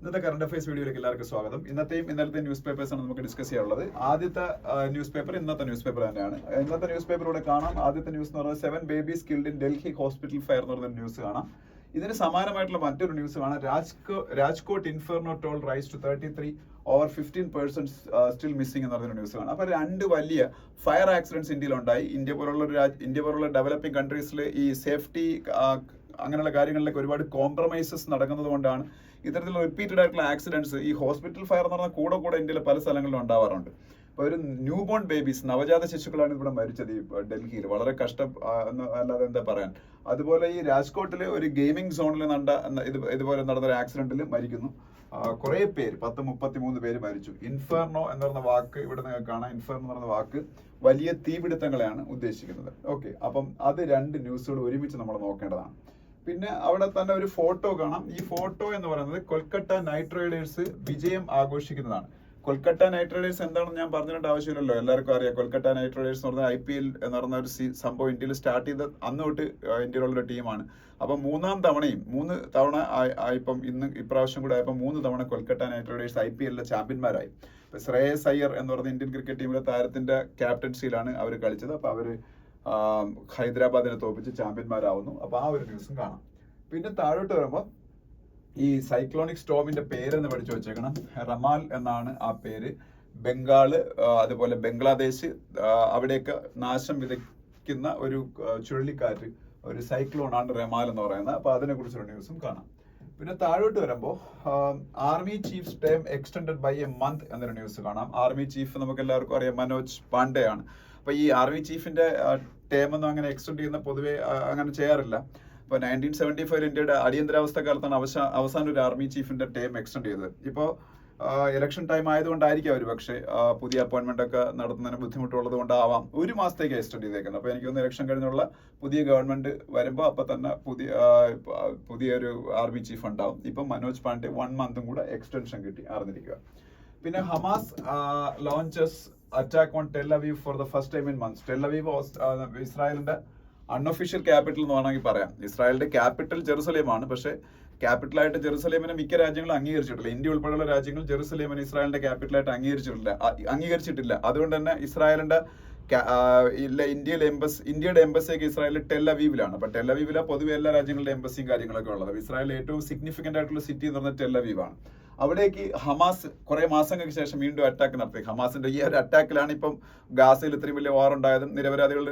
ഇന്നത്തെ current affairs വീഡിയോയിലേക്ക് എല്ലാവർക്കും സ്വാഗതം. ഇന്നലത്തെ ന്യൂസ് പേപ്പേഴ്സ് ആണ് നമുക്ക് ഡിസ്കസ് ചെയ്യാനുള്ളത്. ആദ്യത്തെ ന്യൂസ് പേപ്പർ ഇന്നത്തെ ന്യൂസ് പേപ്പർ തന്നെയാണ്. ഇന്നത്തെ ന്യൂസ് പേപ്പറിലൂടെ കാണാം. ആദ്യത്തെ ന്യൂസ് എന്ന് പറയുന്നത് 7 babies killed in Delhi hospital fire എന്ന് പറയുന്ന ന്യൂസ് കാണാം. ഇതിന് സമാനമായിട്ടുള്ള മറ്റൊരു ന്യൂസ് കാണാം. Rajkot inferno toll rise to 33 over 15% still missing എന്ന് പറയുന്ന ന്യൂസ് കാണാം. അപ്പോൾ രണ്ട് വലിയ ഫയർ ആക്സിഡൻറ്റ്സ് ഇന്ത്യയിൽ ഉണ്ടായി. ഇന്ത്യ പോലുള്ള ഡെവലപ്പിംഗ് കൺട്രീസിൽ ഈ സേഫ്റ്റി അങ്ങനെയുള്ള കാര്യങ്ങളിലേക്ക് ഒരുപാട് കോംപ്രമൈസസ് നടക്കുന്നത് കൊണ്ടാണ് ഇത്തരത്തിലുള്ള റിപ്പീറ്റഡ് ആയിട്ടുള്ള ആക്സിഡൻറ്റ്സ് ഈ ഹോസ്പിറ്റൽ ഫയർ എന്ന് പറഞ്ഞാൽ കൂടെ ഇന്ത്യയിലെ പല സ്ഥലങ്ങളിലും ഉണ്ടാവാറുണ്ട്. അപ്പോൾ ഒരു ന്യൂ ബോൺ ബേബീസ് നവജാത ശിശുക്കളാണ് ഇവിടെ മരിച്ചത് ഈ ഡൽഹിയിൽ. വളരെ അല്ലാതെ എന്താ പറയാൻ. അതുപോലെ ഈ രാജ്കോട്ടിലെ ഒരു ഗെയിമിംഗ് സോണിൽ ഇതുപോലെ നടന്നൊരു ആക്സിഡന്റിൽ മരിക്കുന്നു. കുറേ പേര് 33 പേര് മരിച്ചു. ഇൻഫെർണോ എന്ന് പറയുന്ന വാക്ക് ഇവിടെ നിങ്ങൾക്ക് കാണാം. ഇൻഫെർണോ എന്ന് പറയുന്ന വാക്ക് വലിയ തീപിടുത്തങ്ങളെയാണ് ഉദ്ദേശിക്കുന്നത്. ഓക്കെ, അപ്പം അത് രണ്ട് ന്യൂസുകൾ ഒരുമിച്ച് നമ്മൾ നോക്കേണ്ടതാണ്. പിന്നെ അവിടെ തന്നെ ഒരു ഫോട്ടോ കാണാം. ഈ ഫോട്ടോ എന്ന് പറയുന്നത് കൊൽക്കത്ത നൈറ്റ് റൈഡേഴ്സ് വിജയം ആഘോഷിക്കുന്നതാണ്. കൊൽക്കത്ത നൈറ്റ് റൈഡേഴ്സ് എന്താണെന്ന് ഞാൻ പറഞ്ഞിട്ട് ആവശ്യമില്ലല്ലോ, എല്ലാവർക്കും അറിയാം. കൊൽക്കത്ത നൈറ്റ് റൈഡേഴ്സ് എന്ന് പറഞ്ഞാൽ IPL എന്ന് പറഞ്ഞ ഒരു സംഭവം ഇന്ത്യയിൽ സ്റ്റാർട്ട് ചെയ്ത അന്ന് തൊട്ട് ഇന്ത്യയിലുള്ളൊരു ടീമാണ്. അപ്പം 3 തവണ ഇപ്പം ഇപ്രാവശ്യം കൂടെ ആയപ്പോൾ 3 തവണ കൊൽക്കത്ത നൈറ്റ് റൈഡേഴ്സ് IPL ചാമ്പ്യന്മാരായി. ഇപ്പൊ ശ്രേയസ് അയ്യർ എന്ന് പറയുന്ന ഇന്ത്യൻ ക്രിക്കറ്റ് ടീമിലെ താരത്തിന്റെ ക്യാപ്റ്റൻസിയിലാണ് അവർ കളിച്ചത്. അപ്പൊ അവര് ഹൈദരാബാദിനെ തോപ്പിച്ച് ചാമ്പ്യന്മാരാവുന്നു. അപ്പൊ ആ ഒരു ന്യൂസും കാണാം. പിന്നെ താഴോട്ട് വരുമ്പോൾ ഈ സൈക്ലോണിക് സ്റ്റോമിന്റെ പേരെന്ന് പഠിച്ചു വെച്ചേക്കണം. റമാൽ എന്നാണ് ആ പേര്. ബംഗാള് അതുപോലെ ബംഗ്ലാദേശ് അവിടെയൊക്കെ നാശം വിതയ്ക്കുന്ന ഒരു ചുഴലിക്കാറ്റ്, ഒരു സൈക്ലോൺ ആണ് റമാൽ എന്ന് പറയുന്നത്. അപ്പൊ അതിനെ കുറിച്ചൊരു ന്യൂസും കാണാം. പിന്നെ താഴോട്ട് വരുമ്പോൾ army chief term extended by a month എന്നൊരു ന്യൂസ് കാണാം. ആർമി ചീഫ് നമുക്ക് എല്ലാവർക്കും അറിയാം, മനോജ് പാണ്ഡെ ആണ്. അപ്പൊ ഈ ആർമി ചീഫിന്റെ ടേം ഒന്നും അങ്ങനെ എക്സ്റ്റെൻഡ് ചെയ്യുന്ന പൊതുവെ അങ്ങനെ ചെയ്യാറില്ല. ഇപ്പോൾ 1975 ഇന്ത്യയുടെ അടിയന്തരാവസ്ഥ കാലത്താണ് അവസാനം ഒരു ആർമി ചീഫിന്റെ ടേം എക്സ്റ്റെൻഡ് ചെയ്തത്. ഇപ്പോൾ ഇലക്ഷൻ ടൈം ആയതുകൊണ്ടായിരിക്കും അവർ പക്ഷേ പുതിയ അപ്പോയിന്റ്മെന്റ് ഒക്കെ നടത്തുന്നതിന് ബുദ്ധിമുട്ടുള്ളത് കൊണ്ടാവാം 1 മാസത്തേക്ക് എക്സ്റ്റെൻഡ് ചെയ്തേക്കുന്നത്. അപ്പോൾ എനിക്കൊന്ന് ഇലക്ഷൻ കഴിഞ്ഞുള്ള പുതിയ ഗവൺമെന്റ് വരുമ്പോൾ അപ്പം തന്നെ പുതിയൊരു ആർമി ചീഫ് ഉണ്ടാവും. ഇപ്പം മനോജ് പാണ്ഡെ 1 മന്തും കൂടെ എക്സ്റ്റൻഷൻ കിട്ടി, അറിഞ്ഞിരിക്കുക. പിന്നെ Hamas launches attack on Tel Aviv for the first time in months. Tel Aviv ഇസ്രായേലിന്റെ അൺഒഫീഷ്യൽ ക്യാപിറ്റൽ എന്ന് വേണമെങ്കിൽ പറയാം. ഇസ്രായേലിന്റെ ക്യാപിറ്റൽ ജെറുസലേമാണ്. പക്ഷേ ക്യാപിറ്റലായിട്ട് ജെറുസലേമിനെ മിക്ക രാജ്യങ്ങളും അംഗീകരിച്ചിട്ടില്ല. ഇന്ത്യ ഉൾപ്പെടെയുള്ള രാജ്യങ്ങൾ ജെറുസലേമിനെ ഇസ്രായേലിന്റെ ക്യാപിറ്റലായിട്ട് അംഗീകരിച്ചിട്ടില്ല. അതുകൊണ്ട് തന്നെ ഇസ്രായേലിന്റെ ഇന്ത്യയുടെ എംബസിയൊക്കെ ഇസ്രായേലിൽ ടെൽ അവീവിലാണ്. അപ്പൊ ടെൽ അവീവിലാണ് പൊതുവെ എല്ലാ രാജ്യങ്ങളുടെ എംബസിയും കാര്യങ്ങളൊക്കെ ഉള്ളത്. ഇസ്രായേലിലെ ഏറ്റവും സിഗ്നിഫിക്കന്റ് ആയിട്ടുള്ള സിറ്റി എന്ന് പറഞ്ഞാൽ ടെൽ അവീവാണ്. അവിടേക്ക് ഹമാസ് കുറെ മാസങ്ങൾക്ക് ശേഷം വീണ്ടും അറ്റാക്ക് നടത്തി. ഹമാസിന്റെ ഈ ഒരു അറ്റാക്കിലാണ് ഇപ്പം ഗാസയിൽ ഇത്രയും വലിയ വാർ ഉണ്ടായതും നിരപരാധികൾ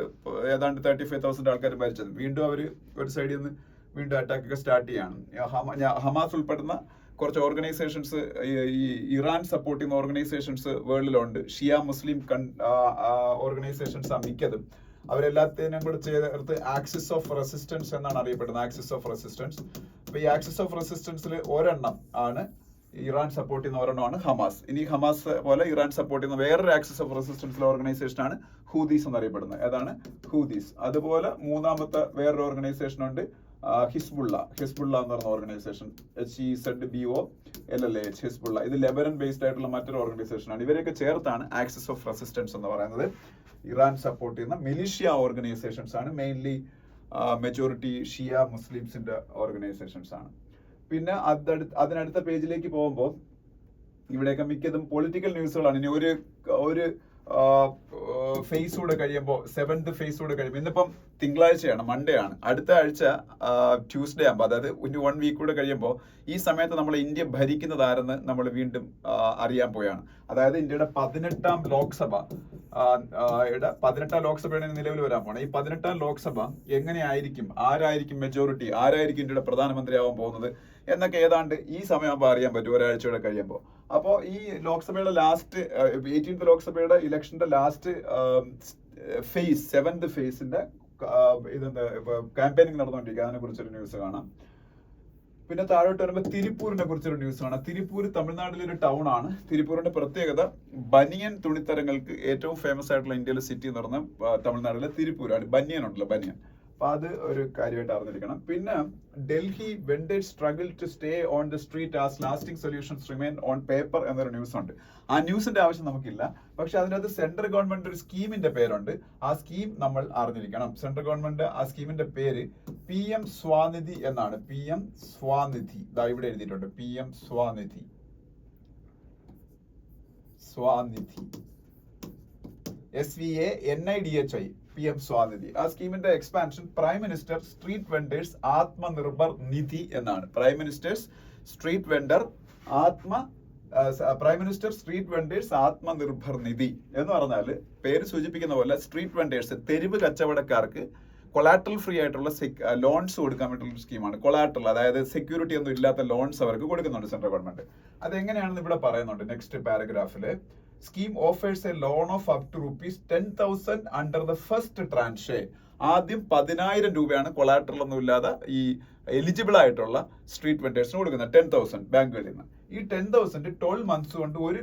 ഏതാണ്ട് 35,000 ആൾക്കാർ മരിച്ചതും. വീണ്ടും അവർ ഒരു സൈഡിൽ നിന്ന് വീണ്ടും അറ്റാക്ക് ഒക്കെ സ്റ്റാർട്ട് ചെയ്യാണ്. ഹമാസ് ഉൾപ്പെടുന്ന കുറച്ച് ഓർഗനൈസേഷൻസ്, ഈ ഇറാൻ സപ്പോർട്ട് ചെയ്യുന്ന ഓർഗനൈസേഷൻസ് വേൾഡിലുണ്ട്. ഷിയ മുസ്ലിം ഓർഗനൈസേഷൻസ് ആ മിക്കതും. അവരെല്ലാത്തിനും കൂടെ ചേർത്ത് ആക്സിസ് ഓഫ് റെസിസ്റ്റൻസ് എന്നാണ് അറിയപ്പെടുന്നത്. Axis of resistance. അപ്പൊ ഈ ആക്സിസ് ഓഫ് റെസിസ്റ്റൻസിൽ ഒരെണ്ണം ആണ് ഇറാൻ സപ്പോർട്ട് ചെയ്യുന്ന ഒരെണ്ണമാണ് ഹമാസ്. ഇനി ഹമാസ് പോലെ ഇറാൻ സപ്പോർട്ട് ചെയ്യുന്ന വേറൊരു ആക്സിസ് ഓഫ് റെസിസ്റ്റൻസിലെ ഓർഗനൈസേഷൻ ആണ് ഹൂതീസ് എന്നറിയപ്പെടുന്നത്. ഏതാണ്? ഹൂതീസ്. അതുപോലെ മൂന്നാമത്തെ വേറൊരു ഓർഗനൈസേഷൻ ഉണ്ട്, ഹിസ്ബുള്ള എന്ന് പറയുന്ന ഓർഗനൈസേഷൻ. HEZBOLLAH Hezbollah. ഇത് ലെബനൻ ബേസ്ഡ് ആയിട്ടുള്ള മറ്റൊരു ഓർഗനൈസേഷൻ ആണ്. ഇവരെയൊക്കെ ചേർത്താണ് ആക്സിസ് ഓഫ് റെസിസ്റ്റൻസ് എന്ന് പറയുന്നത്. ഇറാൻ സപ്പോർട്ട് ചെയ്യുന്ന മിലിഷ്യ ഓർഗനൈസേഷൻസ് ആണ്. മെയിൻലി മെജോറിറ്റി ഷിയ മുസ്ലിംസിന്റെ ഓർഗനൈസേഷൻസ് ആണ്. പിന്നെ അതിനടുത്ത പേജിലേക്ക് പോകുമ്പോൾ ഇവിടെയൊക്കെ മിക്കതും പൊളിറ്റിക്കൽ ന്യൂസുകളാണ്. ഇനി ഒരു ഫേസ് കൂടെ കഴിയുമ്പോൾ 7th ഫേസ് കൂടെ കഴിയുമ്പോൾ, ഇന്നിപ്പം തിങ്കളാഴ്ചയാണ്, മൺഡേ ആണ്. അടുത്ത ആഴ്ച ട്യൂസ്ഡേ ആകുമ്പോൾ, അതായത് 1 വീക്ക് കൂടെ കഴിയുമ്പോൾ ഈ സമയത്ത് നമ്മൾ ഇന്ത്യ ഭരിക്കുന്നത് ആരെന്ന് നമ്മൾ വീണ്ടും അറിയാൻ പോയാണ്. അതായത് ഇന്ത്യയുടെ 18ാം ലോക്സഭയുടെ നിലവിൽ വരാൻ പോകണം. ഈ 18ാം ലോക്സഭ എങ്ങനെയായിരിക്കും, ആരായിരിക്കും മെജോറിറ്റി, ആരായിരിക്കും ഇന്ത്യയുടെ പ്രധാനമന്ത്രിയാവാൻ പോകുന്നത് എന്നൊക്കെ ഏതാണ്ട് ഈ സമയമാകുമ്പോൾ അറിയാൻ പറ്റും, ഒരാഴ്ചയോടെ കഴിയുമ്പോൾ. അപ്പോൾ ഈ ലോക്സഭയുടെ 18th ലോക്സഭയുടെ ഇലക്ഷന്റെ ലാസ്റ്റ് ഫേസ്, 7th ഫേസിന്റെ ക്യാമ്പയിനിങ് നടന്നുകൊണ്ടിരിക്കുക. അതിനെ കുറിച്ചൊരു ന്യൂസ് കാണാം. പിന്നെ താഴോട്ട് വരുമ്പോൾ തിരുപ്പൂരിനെ കുറിച്ചൊരു ന്യൂസ് കാണാം. തിരുപ്പൂർ തമിഴ്നാട്ടിലെ ഒരു ടൗൺ ആണ്. തിരുപ്പൂരിന്റെ പ്രത്യേകത ബനിയൻ തുണിത്തരങ്ങൾക്ക് ഏറ്റവും ഫേമസ് ആയിട്ടുള്ള ഇന്ത്യയിലെ സിറ്റി എന്ന് പറഞ്ഞാൽ തമിഴ്നാട്ടിലെ തിരുപ്പൂരാണ്. ബനിയൻ ഉണ്ടല്ലോ, ബനിയൻ. അപ്പൊ അത് ഒരു കാര്യമായിട്ട് അറിഞ്ഞിരിക്കണം. പിന്നെ Delhi vendors struggle to stay on the street as lasting solutions remain on paper എന്നൊരു ന്യൂസ് ഉണ്ട്. ആ ന്യൂസിന്റെ ആവശ്യം നമുക്കില്ല, പക്ഷെ അതിനകത്ത് സെൻട്രൽ ഗവൺമെന്റ് ഒരു സ്കീമിന്റെ പേരുണ്ട്. ആ സ്കീം നമ്മൾ അറിഞ്ഞിരിക്കണം. സെൻട്രൽ ഗവൺമെന്റ് ആ സ്കീമിന്റെ പേര് PM സ്വാനിധി എന്നാണ്. PM സ്വാനിധി, ദാ ഇവിടെ എഴുതിയിട്ടുണ്ട്, PM Svanidhi. SVANIDHI, PM Svanidhi. ആ സ്കീമിന്റെ expansion prime minister street vendors Atmanirbhar Nidhi എന്നാണ്. Prime minister street vendors Atmanirbhar Nidhi എന്ന് പറഞ്ഞാൽ പേര് സൂചിപ്പിക്കുന്ന പോലെ സ്ട്രീറ്റ് വെൻഡേഴ്സ്, തെരുവ് കച്ചവടക്കാർക്ക് കൊളാട്രൽ ഫ്രീ ആയിട്ടുള്ള ലോൺസ് കൊടുക്കാൻ വേണ്ടിയുള്ള സ്കീമാണ്. കൊളാട്രൽ, അതായത് സെക്യൂരിറ്റി ഒന്നും ഇല്ലാത്ത ലോൺസ് അവർക്ക് കൊടുക്കുന്നുണ്ട് സെൻട്രൽ ഗവൺമെന്റ്. അതെങ്ങനെയാണെന്ന് ഇവിടെ പറയുന്നുണ്ട് നെക്സ്റ്റ് പാരഗ്രാഫില്. Scheme offers a loan of up to ₹10,000 under the first tranche. ആദ്യം 10,000 രൂപയാണ് കൊളാട്രൽ ഒന്നും ഇല്ലാതെ ഈ എലിജിബിൾ ആയിട്ടുള്ള സ്ട്രീറ്റ് വെൻഡേഴ്സിന് കൊടുക്കുന്നത്. 10,000 ബാങ്കുകളിൽ നിന്ന്. ഈ 10,000 12 മന്ത്സ് കൊണ്ട് ഒരു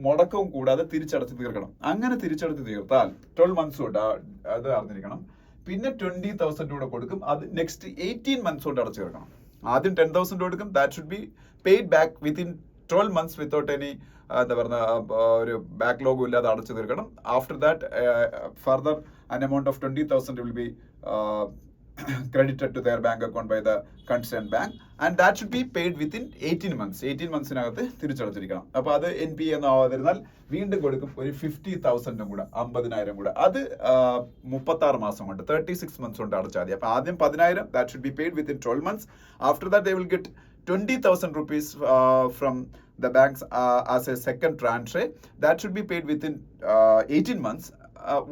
മുടക്കവും കൂടാതെ തിരിച്ചടച്ച് തീർക്കണം. അങ്ങനെ തിരിച്ചടച്ച് തീർത്താൽ 12 മന്ത്സ് കൊണ്ട് അത് അറിഞ്ഞിരിക്കണം. പിന്നെ 20,000 കൂടെ കൊടുക്കും. അത് നെക്സ്റ്റ് 18 മന്ത്സ് കൊണ്ട് അടച്ചു തീർക്കണം. ആദ്യം 10,000 കൊടുക്കും. That should be paid back within 12 months without any എന്താ പറയുക ഒരു ബാക്ക്ലോഗും ഇല്ലാതെ അടച്ചു തീർക്കണം. After that further an amount of 20,000 will be credited to their bank account by the concerned bank, and that should be paid within 18 months. 18 മന്ത്സിനകത്ത് തിരിച്ചടച്ചിരിക്കണം. അപ്പൊ അത് NPA എന്ന് ആവാതിരുന്നാൽ വീണ്ടും കൊടുക്കും ഒരു 50,000 കൂടെ, 50,000 കൂടെ. അത് 36 മാസം കൊണ്ട് 36 മന്ത്സ് കൊണ്ട് അടച്ചാൽ മതി. അപ്പൊ ആദ്യം 10,000, that should be paid within 12 months. After that they will get 20,000 rupees from the banks as a second tranche. That should be paid within 18 months.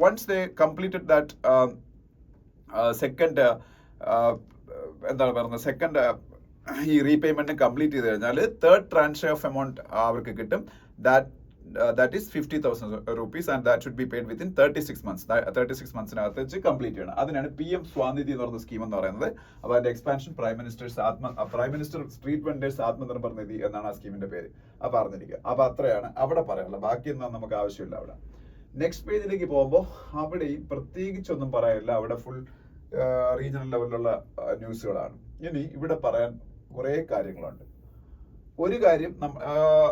Once they completed that second എന്താണ് പറയുന്നത്, second ഈ repayment complete ചെയ്ത് കഴിഞ്ഞാൽ third ട്രാൻഷെ of amount അവർക്ക് കിട്ടും. that is 50,000 rupees, and that should be paid within 36 months. 36 മന്ത്സിനകത്ത് വെച്ച് complete ചെയ്യണം. അതിനാണ് PM സ്വാനിധി എന്ന് പറയുന്ന സ്കീം എന്ന് പറയുന്നത്. അപ്പോൾ അതിന്റെ expansion prime minister street vendors Atmanirbhar Nidhi എന്നാണ് ആ സ്കീമിന്റെ പേര്. അപ്പൊ അറിഞ്ഞിരിക്കുക. അപ്പൊ അത്രയാണ് അവിടെ പറയാനുള്ളത്. ബാക്കിയൊന്നും നമുക്ക് ആവശ്യമില്ല. അവിടെ നെക്സ്റ്റ് പേജിലേക്ക് പോകുമ്പോൾ അവിടെയും പ്രത്യേകിച്ചൊന്നും പറയാനില്ല. അവിടെ ഫുൾ റീജിയണൽ ലെവലിലുള്ള ന്യൂസുകളാണ്. ഇനി ഇവിടെ പറയാൻ കുറെ കാര്യങ്ങളുണ്ട്. ഒരു കാര്യം,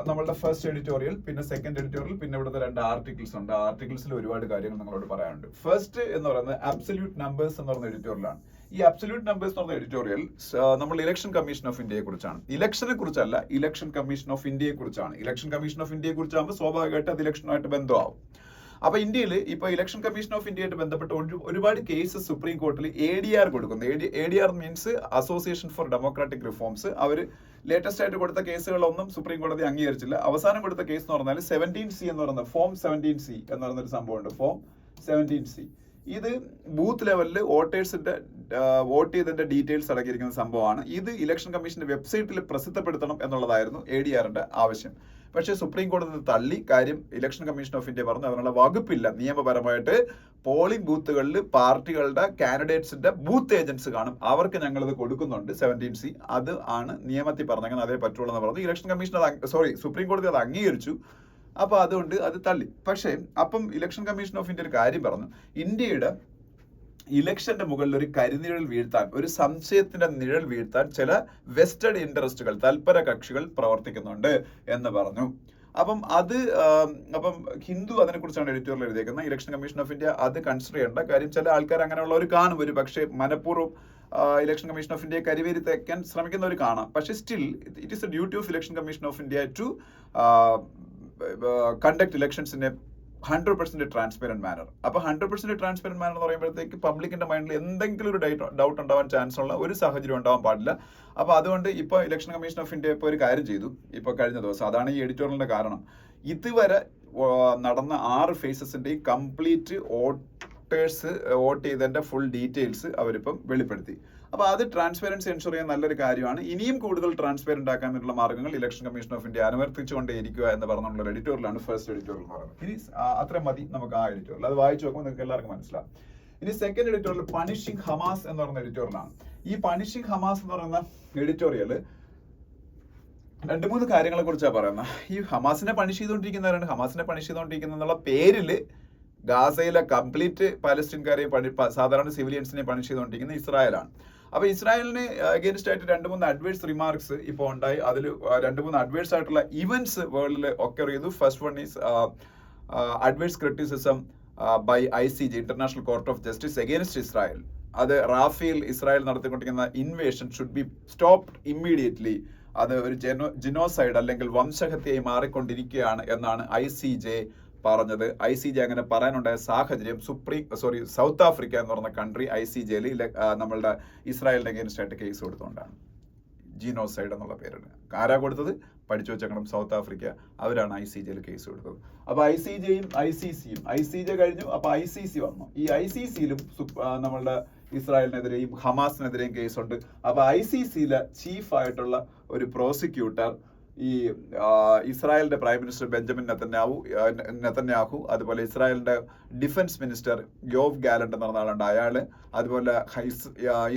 നമ്മളുടെ ഫസ്റ്റ് എഡിറ്റോറിയൽ, പിന്നെ സെക്കൻഡ് എഡിറ്റോറിയൽ, പിന്നെ ഇവിടുത്തെ 2 ആർട്ടിക്കിൾസ് ഉണ്ട്. ആ ആർട്ടിക്കിൾസിൽ ഒരുപാട് കാര്യങ്ങൾ നിങ്ങളോട് പറയാനുണ്ട്. ഫസ്റ്റ് എന്ന് പറയുന്നത് അബ്സല്യൂട്ട് നമ്പേഴ്സ് എന്ന് പറയുന്ന എഡിറ്റോറിയലാണ്. ഈ അബ്സല്യൂട്ട് നമ്പേഴ്സ് എന്ന് പറയുന്ന എഡിറ്റോറിയൽ നമ്മൾ ഇലക്ഷൻ കമ്മീഷൻ ഓഫ് ഇന്ത്യയെ കുറിച്ചാണ്. ഇലക്ഷനെ കുറിച്ചല്ല, ഇലക്ഷൻ കമ്മീഷൻ ഓഫ് ഇന്ത്യയെ കുറിച്ചാണ്. ഇലക്ഷൻ കമ്മീഷൻ ഓഫ് ഇന്ത്യയെ കുറിച്ചാകുമ്പോൾ സ്വാഭാവികമായിട്ട് അത് ഇലക്ഷനുമായിട്ട് ബന്ധമാവും. അപ്പൊ ഇന്ത്യയിൽ ഇപ്പൊ ഇലക്ഷൻ കമ്മീഷൻ ഓഫ് ഇന്ത്യയായിട്ട് ബന്ധപ്പെട്ട് ഒരുപാട് കേസസ് സുപ്രീം കോർട്ടിൽ ADR കൊടുക്കുന്നു. ADR means association for democratic reforms. അവർ ലേറ്റസ്റ്റ് ആയിട്ട് കൊടുത്ത കേസുകളൊന്നും സുപ്രീം കോടതി അംഗീകരിച്ചില്ല. അവസാനം കൊടുത്ത കേസ് എന്ന് പറഞ്ഞാൽ 17C എന്ന് പറയുന്ന ഫോം 17C എന്ന് പറയുന്നൊരു സംഭവമുണ്ട്. ഫോം 17C ഇത് ബൂത്ത് ലെവലിൽ വോട്ടേഴ്സിന്റെ വോട്ട് ചെയ്തതിന്റെ ഡീറ്റെയിൽസ് അടങ്ങിയിരിക്കുന്ന സംഭവമാണ്. ഇത് ഇലക്ഷൻ കമ്മീഷന്റെ വെബ്സൈറ്റിൽ പ്രസിദ്ധപ്പെടുത്തണം എന്നുള്ളതായിരുന്നു ADRന്റെ ആവശ്യം. പക്ഷേ സുപ്രീം കോടതി തള്ളി. കാര്യം ഇലക്ഷൻ കമ്മീഷൻ ഓഫ് ഇന്ത്യ പറഞ്ഞു അതിനുള്ള വകുപ്പില്ല. നിയമപരമായിട്ട് പോളിംഗ് ബൂത്തുകളിൽ പാർട്ടികളുടെ കാൻഡിഡേറ്റ്സിന്റെ ബൂത്ത് ഏജന്റ്സ് കാണും, അവർക്ക് ഞങ്ങൾ ഇത് കൊടുക്കുന്നുണ്ട് 17C. അത് ആണ് നിയമത്തിൽ പറഞ്ഞങ്ങനെ അതേ പറ്റുള്ളൂ എന്ന് പറഞ്ഞു. ഇലക്ഷൻ കമ്മീഷൻ സുപ്രീം കോടതി അത് അംഗീകരിച്ചു. അപ്പൊ അതുകൊണ്ട് അത് തള്ളി. പക്ഷേ അപ്പം ഇലക്ഷൻ കമ്മീഷൻ ഓഫ് ഇന്ത്യ ഒരു കാര്യം പറഞ്ഞു, ഇന്ത്യയുടെ ഇലക്ഷന്റെ മുകളിൽ ഒരു കരിനിഴൽ വീഴ്ത്താൻ, ഒരു സംശയത്തിന്റെ നിഴൽ വീഴ്ത്താൻ ചില വെസ്റ്റഡ് ഇൻട്രസ്റ്റുകൾ, തൽപര കക്ഷികൾ പ്രവർത്തിക്കുന്നുണ്ട് എന്ന് പറഞ്ഞു. അപ്പം ഹിന്ദു അതിനെക്കുറിച്ചാണ് എഡിറ്റോറിയൽ എഴുതിയേക്കുന്നത്. ഇലക്ഷൻ കമ്മീഷൻ ഓഫ് ഇന്ത്യ അത് കൺസിഡർ ചെയ്യേണ്ട കാര്യം. ചില ആൾക്കാർ അങ്ങനെയുള്ളവർ കാണും, ഒരു പക്ഷേ മനഃപൂർവ്വം ഇലക്ഷൻ കമ്മീഷൻ ഓഫ് ഇന്ത്യയെ കരിവേരി തേക്കാൻ ശ്രമിക്കുന്നവർ കാണാം. പക്ഷേ still it is a duty of election commission of India to conduct elections in a 100% transparent manner. അപ്പൊ 100% ട്രാൻസ്പെറന്റ് മാനർ എന്ന് പറയുമ്പോഴത്തേക്ക് പബ്ലിക്കിന്റെ മൈൻഡിൽ എന്തെങ്കിലും ഒരു ഡൗട്ട് ഉണ്ടാവാൻ ചാൻസ് ഉള്ള ഒരു സാഹചര്യം ഉണ്ടാവാൻ പാടില്ല. അപ്പൊ അതുകൊണ്ട് ഇപ്പൊ ഇലക്ഷൻ കമ്മീഷൻ ഓഫ് ഇന്ത്യ ഇപ്പൊ ഒരു കാര്യം ചെയ്തു. ഇപ്പൊ കഴിഞ്ഞ ദിവസം, അതാണ് ഈ എഡിറ്റോറിയലിന്റെ കാരണം, ഇതുവരെ നടന്ന 6 ഫേസസിന്റെയും കംപ്ലീറ്റ് വോട്ടേഴ്സ് വോട്ട് ചെയ്തതിന്റെ ഫുൾ ഡീറ്റെയിൽസ് അവരിപ്പം വെളിപ്പെടുത്തി. അപ്പൊ അത് ട്രാൻസ്പെറൻസി എൻഷുർ ചെയ്യാൻ നല്ലൊരു കാര്യമാണ്. ഇനിയും കൂടുതൽ ട്രാൻസ്പെറന്റ് ആക്കാനുള്ള മാർഗ്ഗങ്ങൾ ഇലക്ഷൻ കമ്മീഷൻ ഓഫ് ഇന്ത്യ അനുവർത്തിച്ചുകൊണ്ടേയിരിക്കുക എന്ന് പറഞ്ഞുള്ള എഡിറ്റോറിയലാണ് ഫസ്റ്റ് എഡിറ്റോറിയൽ എന്ന് പറയുന്നത്. ഇനി അത്ര മതി നമുക്ക് ആ എഡിറ്റോറിയൽ, അത് വായിച്ചു നോക്കുമ്പോൾ നിങ്ങൾക്ക് എല്ലാവർക്കും മനസ്സിലാവും. ഇനി സെക്കൻഡ് എഡിറ്റോറിയൽ പണിഷിംഗ് ഹമാസ് എന്ന് പറയുന്ന എഡിറ്റോറിയലാണ്. ഈ പണിഷിംഗ് ഹമാസ് എന്ന് പറയുന്ന എഡിറ്റോറിയൽ 2-3 കാര്യങ്ങളെ കുറിച്ചാണ് പറയുന്നത്. ഈ ഹമാസിനെ പണിഷ് ചെയ്തുകൊണ്ടിരിക്കുന്നവരാണ്. ഹമാസിനെ പണിഷ് ചെയ്തുകൊണ്ടിരിക്കുന്ന എന്നുള്ള പേരിൽ ഗാസയിലെ കംപ്ലീറ്റ് പാലസ്തീൻകാരെയും സാധാരണ സിവിലിയൻസിനെ പണിഷ് ചെയ്തുകൊണ്ടിരിക്കുന്നത് ഇസ്രായേലാണ്. അപ്പൊ ഇസ്രായേലിന് അഗേൻസ്റ്റ് ആയിട്ട് 2-3 അഡ്വേഴ്സ് റിമാർക്സ് ഇപ്പോൾ ഉണ്ടായി. അതിൽ 2-3 അഡ്വേഴ്സ് ആയിട്ടുള്ള ഇവന്റ്സ് വേൾഡിൽ ഒക്കെ ചെയ്തു. First one is adverse criticism by ICJ, international court of justice against Israel. അത് റാഫേൽ ഇസ്രായേൽ നടത്തിക്കൊണ്ടിരിക്കുന്ന invasion should be stopped immediately. അത് ഒരു ജിനോസൈഡ് അല്ലെങ്കിൽ വംശഹത്യയായി മാറിക്കൊണ്ടിരിക്കുകയാണ് എന്നാണ് ICJ പറഞ്ഞത്. ICJ അങ്ങനെ പറയാനുണ്ടായ സാഹചര്യം സൗത്ത് ആഫ്രിക്ക എന്ന് പറഞ്ഞ കൺട്രി ICJയിൽ നമ്മളുടെ ഇസ്രായേലിന്റെ അഗേൻസ്റ്റ് ആയിട്ട് കേസ് കൊടുത്തുകൊണ്ടാണ്. ജീനോസൈഡ് എന്നുള്ള പേരാണ്. ആരാ കൊടുത്തത്? പഠിച്ചു വെച്ചേക്കണം, സൗത്ത് ആഫ്രിക്ക. അവരാണ് ICJയിൽ കേസ് കൊടുത്തത്. അപ്പൊ ICJയും ICCയും, ICJ കഴിഞ്ഞു, അപ്പൊ ICC വന്നു. ഈ ICCയിലും നമ്മളുടെ ഇസ്രായേലിനെതിരെയും ഹമാസിനെതിരെയും കേസുണ്ട്. അപ്പൊ ICCയിലെ ചീഫ് ആയിട്ടുള്ള ഒരു പ്രോസിക്യൂട്ടർ ഈ ഇസ്രായേലിന്റെ പ്രൈം മിനിസ്റ്റർ ബെഞ്ചമിൻ നെതന്യാഹു, അതുപോലെ ഇസ്രായേലിന്റെ ഡിഫൻസ് മിനിസ്റ്റർ യോവ് ഗാലന്റ് എന്ന് പറഞ്ഞ ആളുണ്ട്, അയാള്, അതുപോലെ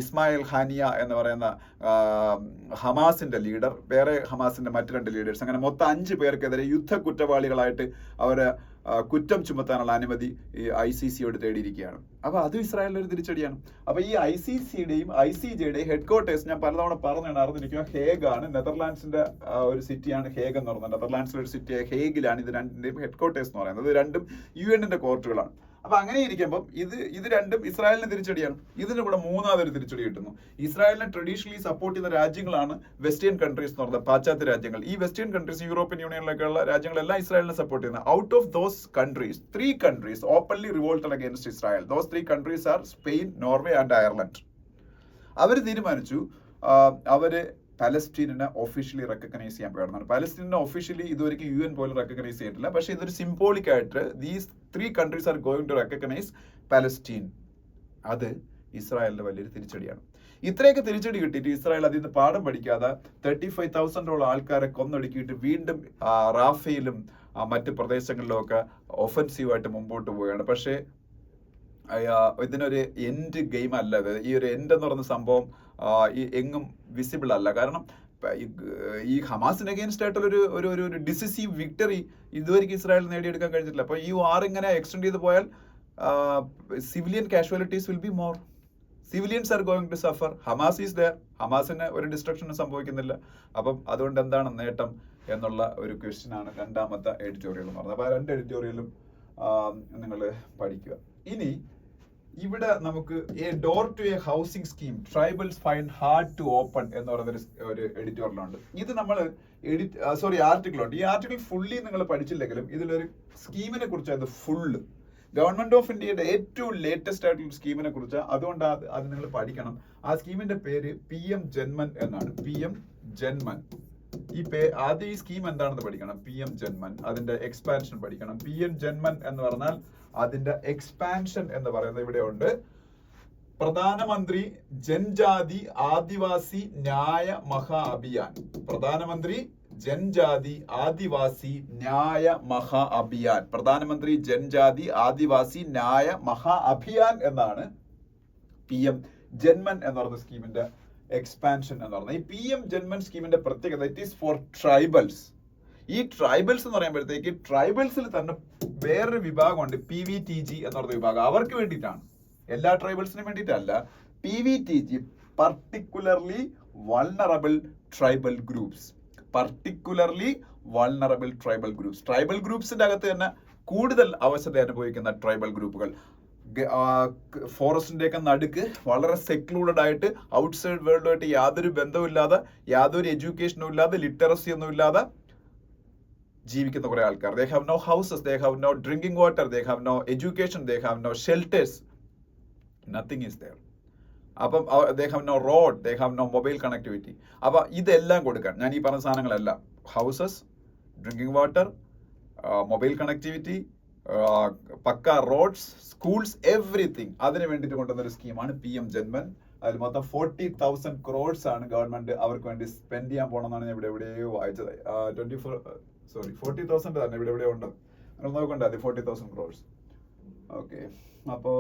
ഇസ്മായിൽ ഹാനിയ എന്ന് പറയുന്ന ഹമാസിന്റെ ലീഡർ, വേറെ ഹമാസിന്റെ മറ്റു 2 ലീഡേഴ്സ്, അങ്ങനെ മൊത്തം 5 പേർക്കെതിരെ യുദ്ധ കുറ്റവാളികളായിട്ട് അവരെ കുറ്റം ചുമത്താനുള്ള അനുമതി ഈ ICCയോട് തേടിയിരിക്കുകയാണ്. അപ്പൊ അതും ഇസ്രായേലിന്റെ ഒരു തിരിച്ചടിയാണ്. അപ്പൊ ഈ ICCയുടെയും ICJയുടെയും ഹെഡ്ക്വാർട്ടേഴ്സ് ഞാൻ പലതവണ പറഞ്ഞാണ് അറിഞ്ഞിരിക്കുക, ഹേഗാണ്. നെതർലാൻഡ്സിന്റെ ഒരു ഹേഗ് എന്ന് പറയുന്നത്. നെതർലാൻഡ്സിലെ ഒരു സിറ്റി ഹേഗിലാണ് ഇത് രണ്ടിന്റെയും ഹെഡ്ക്വാർട്ടേഴ്സ് എന്ന് പറയുന്നത്. ഇത് രണ്ടും UN കോർട്ടുകളാണ്. അപ്പൊ അങ്ങനെ ഇരിക്കുമ്പോൾ ഇത് രണ്ടും ഇസ്രായേലിന് തിരിച്ചടിയാണ്. ഇതിന് കൂടെ 3ാമതൊരു തിരിച്ചടി കിട്ടുന്നു. ഇസ്രായേലിനെ ട്രഡീഷണലി സപ്പോർട്ട് ചെയ്യുന്ന രാജ്യങ്ങളാണ് വെസ്റ്റേൺ കൺട്രീസ് എന്ന് പറയുന്നത്, പാശ്ചാത്യ രാജ്യങ്ങൾ. ഈ വെസ്റ്റേൺ കൺട്രീസ്, യൂറോപ്യൻ യൂണിയനിലൊക്കെയുള്ള രാജ്യങ്ങളെല്ലാം ഇസ്രായേലിനെ സപ്പോർട്ട് ചെയ്യുന്നത്. Out of those countries 3 countries openly revolted against Israel. Those 3 countries are Spain, Norway and Ireland. അവർ തീരുമാനിച്ചു അവര് പാലസ്തീനെ ഒഫീഷ്യലി റെക്കഗ്നൈസ് ചെയ്യാൻ പോകുന്നതാണ്. പാലസ്തീനെ ഒഫീഷ്യലി ഇതുവരെയ്ക്കും UN പോലും റെക്കഗ്നൈസ് ചെയ്തിട്ടില്ല. പക്ഷേ ഇതൊരു സിംബോളിക് ആയിട്ട് these 3 countries are going to recognise Palestine. അത് ഇസ്രായേലിന്റെ വലിയൊരു തിരിച്ചടിയാണ്. ഇത്രയൊക്കെ തിരിച്ചടി കിട്ടിയിട്ട് ഇസ്രായേൽ അതിൽ നിന്ന് പാഠം പഠിക്കാതെ 35,000ഓളം ആൾക്കാരെ കൊന്നൊടുക്കിയിട്ട് വീണ്ടും റാഫയിലും മറ്റ് പ്രദേശങ്ങളിലും ഒക്കെ ഒഫൻസീവായിട്ട് മുമ്പോട്ട് പോവുകയാണ്. പക്ഷേ ഇതിനൊരു എൻഡ് ഗെയിം അല്ല ഇത്. ഈ ഒരു എൻഡ് എന്ന് പറയുന്ന സംഭവം ഈ എങ്ങും വിസിബിൾ അല്ല. കാരണം ഈ ഹമാസിന് അഗേൻസ്റ്റ് ആയിട്ടുള്ള ഒരു ഡിസിസീവ് വിക്ടറി ഇതുവരെയ്ക്ക് ഇസ്രായേൽ നേടിയെടുക്കാൻ കഴിഞ്ഞിട്ടില്ല. അപ്പോൾ ഈ വാർ ഇങ്ങനെ എക്സ്റ്റെൻഡ് ചെയ്ത് പോയാൽ civilian casualties will be more. Civilians are going to suffer. Hamas is there. ഹമാസിന് ഒരു ഡിസ്ട്രക്ഷനും സംഭവിക്കുന്നില്ല. അപ്പം അതുകൊണ്ട് എന്താണ് നേട്ടം എന്നുള്ള ഒരു ക്വസ്റ്റ്യൻ ആണ് 2ാമത്തെ എഡിറ്റോറിയൽ എന്ന് പറഞ്ഞത്. അപ്പോൾ ആ 2 എഡിറ്റോറിയലും നിങ്ങൾ പഠിക്കുക. ഇനി ഇവിടെ നമുക്ക് a door to a housing scheme tribals find hard to open എന്ന് പറയുന്ന ഒരു എഡിറ്റോറിയലുണ്ട്. ഇത് നമ്മൾ ആർട്ടിക്കിളുണ്ട്. ഈ ആർട്ടിക്കിൾ ഫുള്ളി നിങ്ങൾ പഠിച്ചില്ലെങ്കിലും ഇതിലൊരു സ്കീമിനെ കുറിച്ചാണ് ഫുള്ള്. ഗവൺമെന്റ് ഓഫ് ഇന്ത്യയുടെ ഏറ്റവും ലേറ്റസ്റ്റ് ആയിട്ടുള്ള സ്കീമിനെ കുറിച്ച്. അതുകൊണ്ട് അത് നിങ്ങൾ പഠിക്കണം. ആ സ്കീമിന്റെ പേര് PM ജന്മൻ എന്നാണ്. PM ജന്മൻ. ആദ്യം ഈ സ്കീം എന്താണെന്ന് പഠിക്കണം. PM ജന്മൻ, അതിന്റെ എക്സ്പാൻഷൻ പഠിക്കണം. PM ജന്മൻ എന്ന് പറഞ്ഞാൽ അതിന്റെ എക്സ്പാൻഷൻ എന്ന് പറയുന്നത് ഇവിടെ ഉണ്ട്. പ്രധാനമന്ത്രി ജൻജാതി ആദിവാസി ന്യായ മഹാ അഭിയാൻ. പ്രധാനമന്ത്രി ജൻജാതി ആദിവാസി ന്യായ മഹാ അഭിയാൻ. പ്രധാനമന്ത്രി ജൻജാതി ആദിവാസി ന്യായ മഹാ അഭിയാൻ എന്നാണ് PM ജന്മൻ എന്ന് പറയുന്ന സ്കീമിന്റെ എക്സ്പാൻഷൻ എന്ന് പറയുന്നത്. ഈ PM ജന്മൻ സ്കീമിന്റെ പ്രത്യേകത ഇറ്റ് ഈസ് ഫോർ ട്രൈബൽസ്. ഈ ട്രൈബൽസ് എന്ന് പറയുമ്പോഴത്തേക്ക് ട്രൈബൽസിൽ തന്നെ വേറൊരു വിഭാഗമുണ്ട്, PVTG എന്ന് പറയുന്ന വിഭാഗം. അവർക്ക് വേണ്ടിയിട്ടാണ്, എല്ലാ ട്രൈബൽസിനും വേണ്ടിയിട്ടല്ല. PVTG, particularly vulnerable tribal groups. Particularly vulnerable tribal groups. Tribal ഗ്രൂപ്പ്സിന്റെ അകത്ത് തന്നെ കൂടുതൽ അവശത അനുഭവിക്കുന്ന ട്രൈബൽ ഗ്രൂപ്പുകൾ. ഫോറസ്റ്റിന്റെ ഒക്കെ നടുക്ക് വളരെ സെക്ലൂഡഡ് ആയിട്ട് ഔട്ട്സൈഡ് വേൾഡുമായിട്ട് യാതൊരു ബന്ധവുമില്ലാതെ, യാതൊരു എഡ്യൂക്കേഷനും ഇല്ലാതെ, ലിറ്ററസി ഒന്നും ഇല്ലാതെ ജീവിക്കുന്ന കുറെ ആൾക്കാർ. They have no houses, they have no drinking water, they have no education, they have no shelters, nothing is there. അപ്പം they have no road, they have no mobile connectivity. അപ്പൊ ഇതെല്ലാം കൊടുക്കാൻ ഞാൻ ഈ പറഞ്ഞ സാധനങ്ങളെല്ലാം, houses, drinking water, mobile connectivity, pucca roads, schools, everything, അതിന് വേണ്ടിയിട്ട് കൊണ്ടുവന്നൊരു സ്കീമാണ് PM ജന്മൻ. അതിൽ മൊത്തം 40,000 crores ആണ് ഗവൺമെന്റ് അവർക്ക് വേണ്ടി സ്പെൻഡ് ചെയ്യാൻ പോകണമെന്നാണ് ഞാൻ എവിടെയോ വായിച്ചത്. 40,000 തന്നെ ഇവിടെ ഉണ്ട്. നിങ്ങൾ നോക്കണ്ടേ, അത് 40,000 crores. ഓക്കെ, അപ്പോ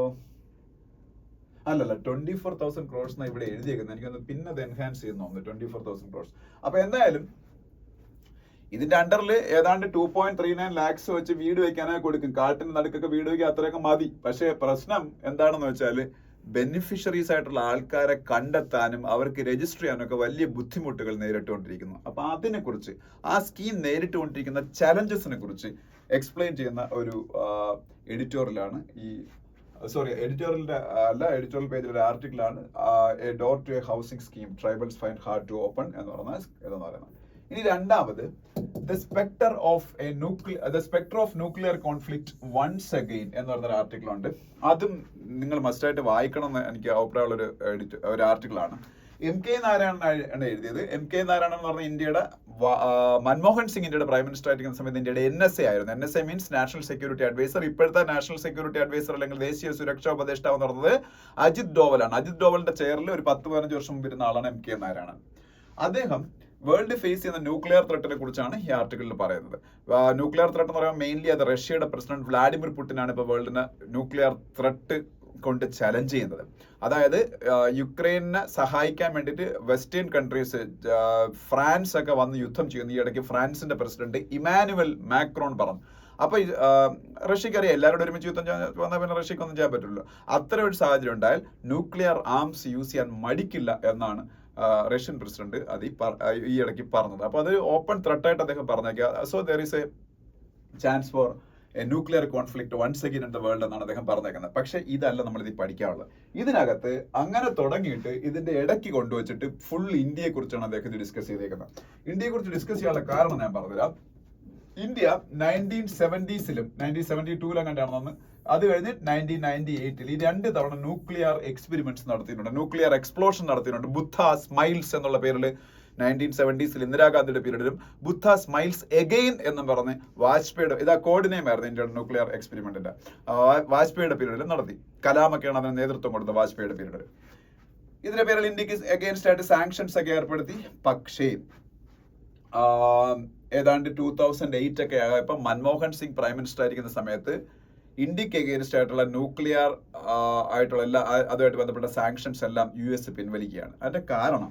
അല്ലല്ല 24,000 crores എന്നാണ് ഇവിടെ എഴുതിയേക്കുന്നത്. എനിക്കൊന്ന് പിന്നെ അത് എൻഹാൻസ് ചെയ്യുന്നു 24,000 crores. അപ്പൊ എന്തായാലും ഇതിന്റെ അണ്ടറിൽ ഏതാണ്ട് 2.39 lakhs വെച്ച് വീട് വെക്കാനായി കൊടുക്കും. കാട്ടിന് നടുക്കൊക്കെ വീട് വയ്ക്കാൻ അത്രയൊക്കെ മതി. പക്ഷേ പ്രശ്നം എന്താണെന്ന് വെച്ചാൽ ബെനിഫിഷ്യറീസ് ആയിട്ടുള്ള ആൾക്കാരെ കണ്ടെത്താനും അവർക്ക് രജിസ്റ്റർ ചെയ്യാനും ഒക്കെ വലിയ ബുദ്ധിമുട്ടുകൾ നേരിട്ടുകൊണ്ടിരിക്കുന്നു. അപ്പൊ അതിനെക്കുറിച്ച്, ആ സ്കീം നേരിട്ടുകൊണ്ടിരിക്കുന്ന ചലഞ്ചസിനെ കുറിച്ച് എക്സ്പ്ലെയിൻ ചെയ്യുന്ന ഒരു എഡിറ്റോറിയലാണ് എഡിറ്റോറിയൽ പേജിൽ ഒരു ആർട്ടിക്കിളാണ് a door to a housing scheme tribals find hard to open എന്ന് പറയുന്നത്. ഇനി രണ്ടാമത് the spectre of nuclear conflict once again എന്ന് പറഞ്ഞൊരു ആർട്ടിക്കിൾ ഉണ്ട്. അതും നിങ്ങൾ മസ്റ്റായിട്ട് വായിക്കണം എന്ന് എനിക്ക് അഭിപ്രായമുള്ള ഒരു ആർട്ടിക്കിളാണ്. എം കെ നാരായണനാണ് എഴുതിയത്. എം കെ നാരായണൻ എന്ന് പറഞ്ഞ ഇന്ത്യയുടെ മൻമോഹൻ സിംഗ് ഇന്ത്യയുടെ പ്രൈം മിനിസ്റ്റർ ആയിരിക്കുന്ന സമയത്ത് ഇന്ത്യയുടെ NSA ആയിരുന്നു. NSA means national security adviser. ഇപ്പോഴത്തെ നാഷണൽ സെക്യൂരിറ്റി അഡ്വൈസർ അല്ലെങ്കിൽ ദേശീയ സുരക്ഷാ ഉപദേഷ്ടാവ് എന്ന് പറയുന്നത് അജിത് ഡോവലാണ്. അജിത് ഡോവലിന്റെ ചെയറിൽ ഒരു 10-15 വർഷം മുമ്പ് ഇരുന്ന ആളാണ് എം കെ നാരായണൻ. അദ്ദേഹം വേൾഡ് ഫേസ് ചെയ്യുന്ന ന്യൂക്ലിയർ ത്രെട്ടിനെ കുറിച്ചാണ് ഈ ആർട്ടിക്കിളിൽ പറയുന്നത്. ന്യൂക്ലിയർ ത്രെട്ട് എന്ന് പറയുമ്പോൾ മെയിൻലി അത് റഷ്യയുടെ പ്രസിഡന്റ് വ്ളാഡിമിർ പുടിനാണ് ഇപ്പോൾ വേൾഡിന് ന്യൂക്ലിയർ ത്രെട്ട് കൊണ്ട് ചലഞ്ച് ചെയ്യുന്നത്. അതായത് യുക്രൈനെ സഹായിക്കാൻ വേണ്ടിയിട്ട് വെസ്റ്റേൺ കൺട്രീസ്, ഫ്രാൻസ് ഒക്കെ വന്ന് യുദ്ധം ചെയ്യുന്നു. ഈ ഇടയ്ക്ക് ഫ്രാൻസിന്റെ പ്രസിഡന്റ് ഇമാനുവൽ മാക്രോൺ പറഞ്ഞു. അപ്പൊ റഷ്യക്ക് അറിയാം എല്ലാവരോടും ഒരുമിച്ച് യുദ്ധം വന്നാൽ പിന്നെ റഷ്യക്ക് ഒന്നും ചെയ്യാൻ പറ്റില്ലല്ലോ. അത്തരം ഒരു സാഹചര്യം ഉണ്ടായാൽ ന്യൂക്ലിയർ ആംസ് യൂസ് ചെയ്യാൻ മടിക്കില്ല എന്നാണ് റഷ്യൻ പ്രസിഡന്റ് അത് ഈ ഇടയ്ക്ക് പറഞ്ഞത്. അപ്പൊ അത് ഓപ്പൺ ത്രെട്ടായിട്ട് അദ്ദേഹം പറഞ്ഞേക്കുക. So there is a chance for a nuclear conflict once again in the world എന്നാണ് അദ്ദേഹം പറഞ്ഞേക്കുന്നത്. പക്ഷെ ഇതല്ല നമ്മൾ ഇത് പഠിക്കാനുള്ളത്. ഇതിനകത്ത് അങ്ങനെ തുടങ്ങിയിട്ട് ഇതിന്റെ ഇടയ്ക്ക് കൊണ്ടുവച്ചിട്ട് ഫുൾ ഇന്ത്യയെ കുറിച്ചാണ് അദ്ദേഹം ഇത് ഡിസ്കസ് ചെയ്തേക്കുന്നത്. ഇന്ത്യയെ കുറിച്ച് ഡിസ്കസ് ചെയ്യാനുള്ള കാരണം ഞാൻ പറഞ്ഞുതരാം. ഇന്ത്യ 1970s 1972 കണ്ടാണെന്ന്, അത് കഴിഞ്ഞ് 1998 ഈ 2 തവണ ന്യൂക്ലിയർ എക്സ്പെരിമെന്റ്സ് നടത്തിയിട്ടുണ്ട്, ന്യൂക്ലിയർ എക്സ്പ്ലോഷൻ നടത്തിയിട്ടുണ്ട്. ബുദ്ധ സ്മൈൽസ് എന്നുള്ള പേരിൽ 1970s ഇന്ദിരാഗാന്ധിയുടെ പീരീഡിലും ബുദ്ധ സ്മൈൽസ് എഗെയിൻ എന്നും പറഞ്ഞ് വാജ്പേയിയുടെ, ഇതാ കോഡ് നെയിം ആയിരുന്നു ഇന്ത്യയുടെ ന്യൂക്ലിയർ എക്സ്പെരിമെന്റിന്റെ, വാജ്പേയിയുടെ പീരീഡിലും നടത്തി. കലാമൊക്കെയാണ് അതിന് നേതൃത്വം കൊടുത്തത് വാജ്പേയിയുടെ പീരീഡിൽ. ഇതിന്റെ പേരിൽ ഇന്ത്യക്ക് എഗെയിൻസ്റ്റ് ആയിട്ട് സാങ്ഷൻസ് ഒക്കെ ഏർപ്പെടുത്തി. പക്ഷേ ഏതാണ്ട് 2008 ഒക്കെ ആയപ്പോൾ മൻമോഹൻ സിംഗ് പ്രൈം മിനിസ്റ്റർ ആയിരിക്കുന്ന സമയത്ത് ഇന്ത്യക്ക് എഗെയിൻസ്റ്റ് ആയിട്ടുള്ള ന്യൂക്ലിയർ ആയിട്ടുള്ള അതുമായിട്ട് ബന്ധപ്പെട്ട സാങ്ഷൻസ് എല്ലാം US പിൻവലിക്കുകയാണ്. അതിന്റെ കാരണം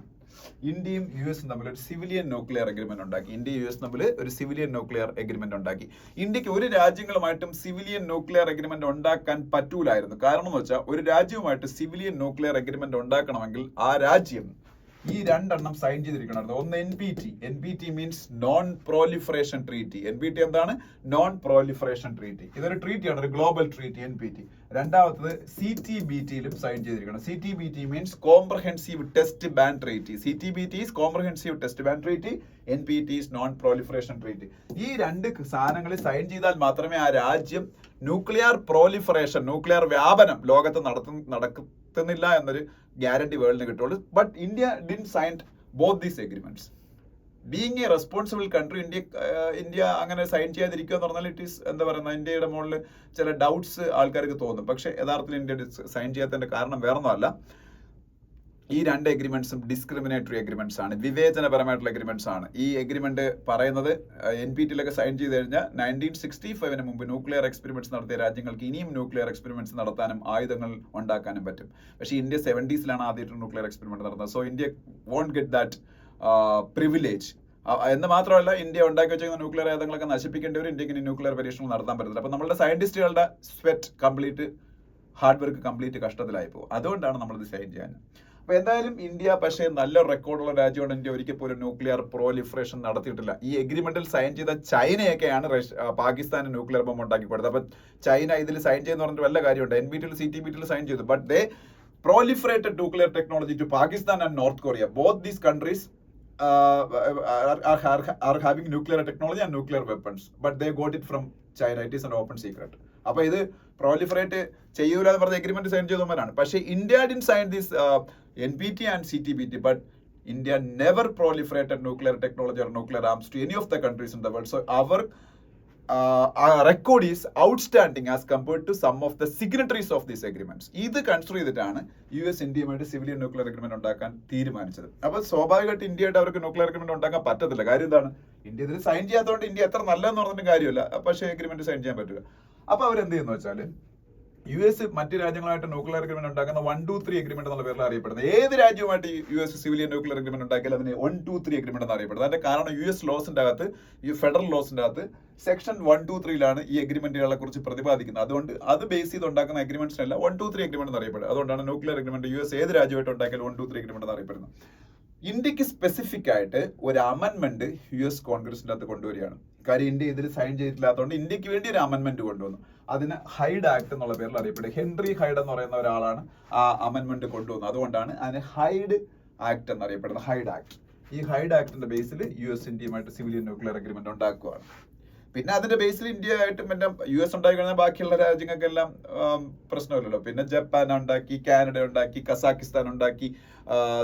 ഇന്ത്യയും US തമ്മിൽ ഒരു സിവിലിയൻ ന്യൂക്ലിയർ എഗ്രിമെന്റ് ഉണ്ടാക്കി. ഇന്ത്യ US തമ്മിൽ ഒരു സിവിലിയൻ ന്യൂക്ലിയർ എഗ്രിമെന്റ് ഉണ്ടാക്കി. ഇന്ത്യക്ക് ഒരു രാജ്യങ്ങളുമായിട്ടും സിവിലിയൻ ന്യൂക്ലിയർ എഗ്രിമെന്റ് ഉണ്ടാക്കാൻ പറ്റൂലായിരുന്നു. കാരണം എന്ന് വെച്ചാൽ ഒരു രാജ്യവുമായിട്ട് സിവിലിയൻ ന്യൂക്ലിയർ എഗ്രിമെന്റ് ഉണ്ടാക്കണമെങ്കിൽ ആ രാജ്യം ഈ 2 എണ്ണം സൈൻ ചെയ്തിരിക്കണം. ഒന്ന് NPT means non proliferation treaty. NPT എന്താണ്? Non proliferation treaty. ഇതൊരു ട്രീറ്റിയാണ്, ഒരു ഗ്ലോബൽ ട്രീറ്റി NPT. രണ്ടാമത്തത് CTBT-ലും സൈൻ ചെയ്തിരിക്കണം. CTBT means comprehensive test ban treaty. CTBT is comprehensive test ban treaty, NPT is known proliferation treaty. ഈ 2 സാധനങ്ങളിൽ sign ചെയ്താൽ മാത്രമേ ആ രാജ്യം ന്യൂക്ലിയർ പ്രോലിഫറേഷൻ, ന്യൂക്ലിയർ വ്യാപനം ലോകത്ത് നടക്കുന്നില്ല എന്നൊരു ഗ്യാരണ്ടി വേൾഡിന് കിട്ടുള്ളൂ. But India did sign both these agreements. Being a responsible country India അങ്ങനെ സൈൻ ചെയ്യാതിരിക്കുക എന്ന് പറഞ്ഞാൽ ഇറ്റ് ഈസ് എന്താ പറയുന്നത്, ഇന്ത്യയുടെ മുകളിൽ ചില ഡൗട്ട്സ് ആൾക്കാർക്ക് തോന്നും. പക്ഷെ യഥാർത്ഥത്തിൽ ഇന്ത്യ സൈൻ ചെയ്യാത്തതിന്റെ കാരണം വേറൊന്നുമല്ല, ഈ 2 എഗ്രിമെന്റ്സും ഡിസ്ക്രിമിനേറ്ററി എഗ്രിമെന്റ്സ് ആണ്, വിവേചനപരമായിട്ടുള്ള എഗ്രിമെന്റ്സ് ആണ്. ഈ എഗ്രിമെന്റ് പറയുന്നത് NPT-ലൊക്കെ സൈൻ ചെയ്ത് കഴിഞ്ഞാൽ 1965 മുമ്പ് ന്യൂക്ലിയർ എക്സ്പെരിമെന്റ്സ് നടത്തിയ രാജ്യങ്ങൾക്ക് ഇനിയും ന്യൂക്ലിയർ എക്സ്പെരിമെന്റ്സ് നടത്താനും ആയുധങ്ങൾ ഉണ്ടാക്കാനും പറ്റും. പക്ഷേ ഇന്ത്യ 70s ആദ്യമായിട്ട് ന്യൂക്ലിയർ എക്സ്പെരിമെന്റ് നടത്തുന്നത്. So India won't get that privilege. എന്ന് മാത്രമല്ല, ഇന്ത്യ ഉണ്ടാക്കി വെച്ചിരിക്കുന്ന ന്യൂക്ലിയർ ആയുധങ്ങളൊക്കെ നശിപ്പിക്കേണ്ടവർ ഇന്ത്യക്ക് ഇനി ന്യൂക്ലിയർ പരീക്ഷണങ്ങൾ നടത്താൻ പറ്റത്തില്ല. അപ്പൊ നമ്മളുടെ സയന്റിസ്റ്റുകളുടെ sweat complete, hard work complete കഷ്ടത്തിലായി പോകും. അതുകൊണ്ടാണ് നമ്മളിത് സൈൻ ചെയ്യാൻ. അപ്പൊ എന്തായാലും ഇന്ത്യ പക്ഷേ നല്ലൊരു റെക്കോർഡുള്ള രാജ്യമാണ്. ഇന്ത്യ ഒരിക്കൽ പോലും ന്യൂക്ലിയർ പ്രോലിഫറേഷൻ നടത്തിയിട്ടില്ല. ഈ എഗ്രിമെന്റിൽ സൈൻ ചെയ്ത ചൈനയൊക്കെയാണ് പാകിസ്ഥാന് ന്യൂക്ലിയർ ബോംബ് ഉണ്ടാക്കി കൊടുത്തത്. അപ്പൊ ചൈന ഇതിൽ സൈൻ ചെയ്യുന്ന പറഞ്ഞിട്ട് വല്ല കാര്യമുണ്ട്. NPT-ലും CTBT-ലും സൈൻ ചെയ്തു. But they proliferated nuclear technology to Pakistan and North Korea. Both these countries are having nuclear technology and nuclear weapons, but they got it from China. It is an open secret. അപ്പൊ ഇത് proliferate ചെയ്യൂല എന്ന് പറഞ്ഞ agreement sign ചെയ്തവരാണ്. പക്ഷേ India did sign this NPT and CTBT, but India never proliferated nuclear technology or nuclear arms to any of the countries in the world. So our record is outstanding as compared to some of the signatories of these agreements. ഇത് consider ചെയ്തിട്ടാണ് US ഇന്ത്യയുമായിട്ട് civilian nuclear agreement ഉണ്ടാക്കാൻ തീരുമാനിച്ചത്. അപ്പൊ സ്വാഭാവികമായിട്ട് ഇന്ത്യയായിട്ട് അവർക്ക് nuclear agreement ഉണ്ടാക്കാൻ പറ്റത്തില്ല. കാര്യം എന്താണ്? ഇന്ത്യ ഇതിൽ സൈൻ ചെയ്യാത്തതുകൊണ്ട് ഇന്ത്യ എത്ര നല്ലതെന്ന് പറഞ്ഞിട്ട് കാര്യമില്ല, പക്ഷേ എഗ്രിമെന്റ് സൈൻ ചെയ്യാൻ പറ്റില്ല. അപ്പൊ അവരെന്ത് ചെയ്യുന്നു വെച്ചാൽ US മറ്റു രാജ്യങ്ങളായിട്ട് ന്യൂക്ലിയർ അഗ്രിമെന്റ് ഉണ്ടാക്കുന്ന 1-2-3 അഗ്രിമെന്റ് എന്നുള്ള പേരിൽ അറിയപ്പെടുന്നത്. ഏത് രാജ്യവുമായിട്ട് US സിവിലിയൻ ന്യൂക്ലിയർ അഗ്രിമെന്റ് ഉണ്ടാക്കിയാൽ അതിന് 1-2-3 അഗ്രിമെന്റ് എന്ന് അറിയപ്പെടുന്നത്. അതിന്റെ കാരണം US ലോസിന്റെ അകത്ത്, ഈ ഫെഡറൽ ലോസിന്റെ അകത്ത് സെക്ഷൻ 1-2-3 ഈ അഗ്രിമെന്റുകളെ കുറിച്ച് പ്രതിപാദിക്കുന്നത്. അതുകൊണ്ട് അത് ബേസ് ചെയ്ത് ഉണ്ടാക്കുന്ന അഗ്രിമെന്റ്സിനല്ല 1-2-3 അഗ്രിമെന്റ് എന്ന് അറിയപ്പെടുന്നത്. അതുകൊണ്ടാണ് ന്യൂക്ലിയർ അഗ്രിമെന്റ് US ഏത് രാജ്യമായിട്ട് ഉണ്ടാക്കിയാൽ 1-2-3 അഗ്രിമെന്റ് എന്ന് അറിയപ്പെടുന്നത്. ഇന്ത്യക്ക് സ്പെസിഫിക് ആയിട്ട് ഒരു അമെന്റ്മെന്റ് US കോൺഗ്രസിന്റെ അകത്ത് കൊണ്ടുവരികയാണ്. കാര്യം ഇന്ത്യ ഇതിൽ സൈൻ ചെയ്തിട്ടില്ലാത്തതുകൊണ്ട് ഇന്ത്യക്ക് വേണ്ടി ഒരു അമെന്റ്മെന്റ് കൊണ്ടുവന്നു. അതിന് ഹൈഡ് ആക്ട് എന്നുള്ള പേരിൽ അറിയപ്പെടും. ഹെൻറി ഹൈഡ് എന്ന് പറയുന്ന ഒരാളാണ് ആ അമെന്റ്മെന്റ് കൊണ്ടുവന്നത്. അതുകൊണ്ടാണ് അതിന് ഹൈഡ് ആക്ട് എന്നറിയപ്പെടുന്നത്. Hide act. ഈ ഹൈഡ് ആക്ടിന്റെ ബേസിൽ US ഇന്ത്യയുമായിട്ട് സിവിലിയൻ ന്യൂക്ലിയർ അഗ്രിമെന്റ് ഉണ്ടാക്കുകയാണ്. പിന്നെ അതിന്റെ ബേസിൽ ഇന്ത്യ ആയിട്ട് പിന്നെ US ഉണ്ടാക്കി കഴിഞ്ഞാൽ ബാക്കിയുള്ള രാജ്യങ്ങൾക്കെല്ലാം പ്രശ്നമില്ലല്ലോ. പിന്നെ ജപ്പാൻ ഉണ്ടാക്കി, കാനഡ ഉണ്ടാക്കി, കസാക്കിസ്ഥാൻ ഉണ്ടാക്കി,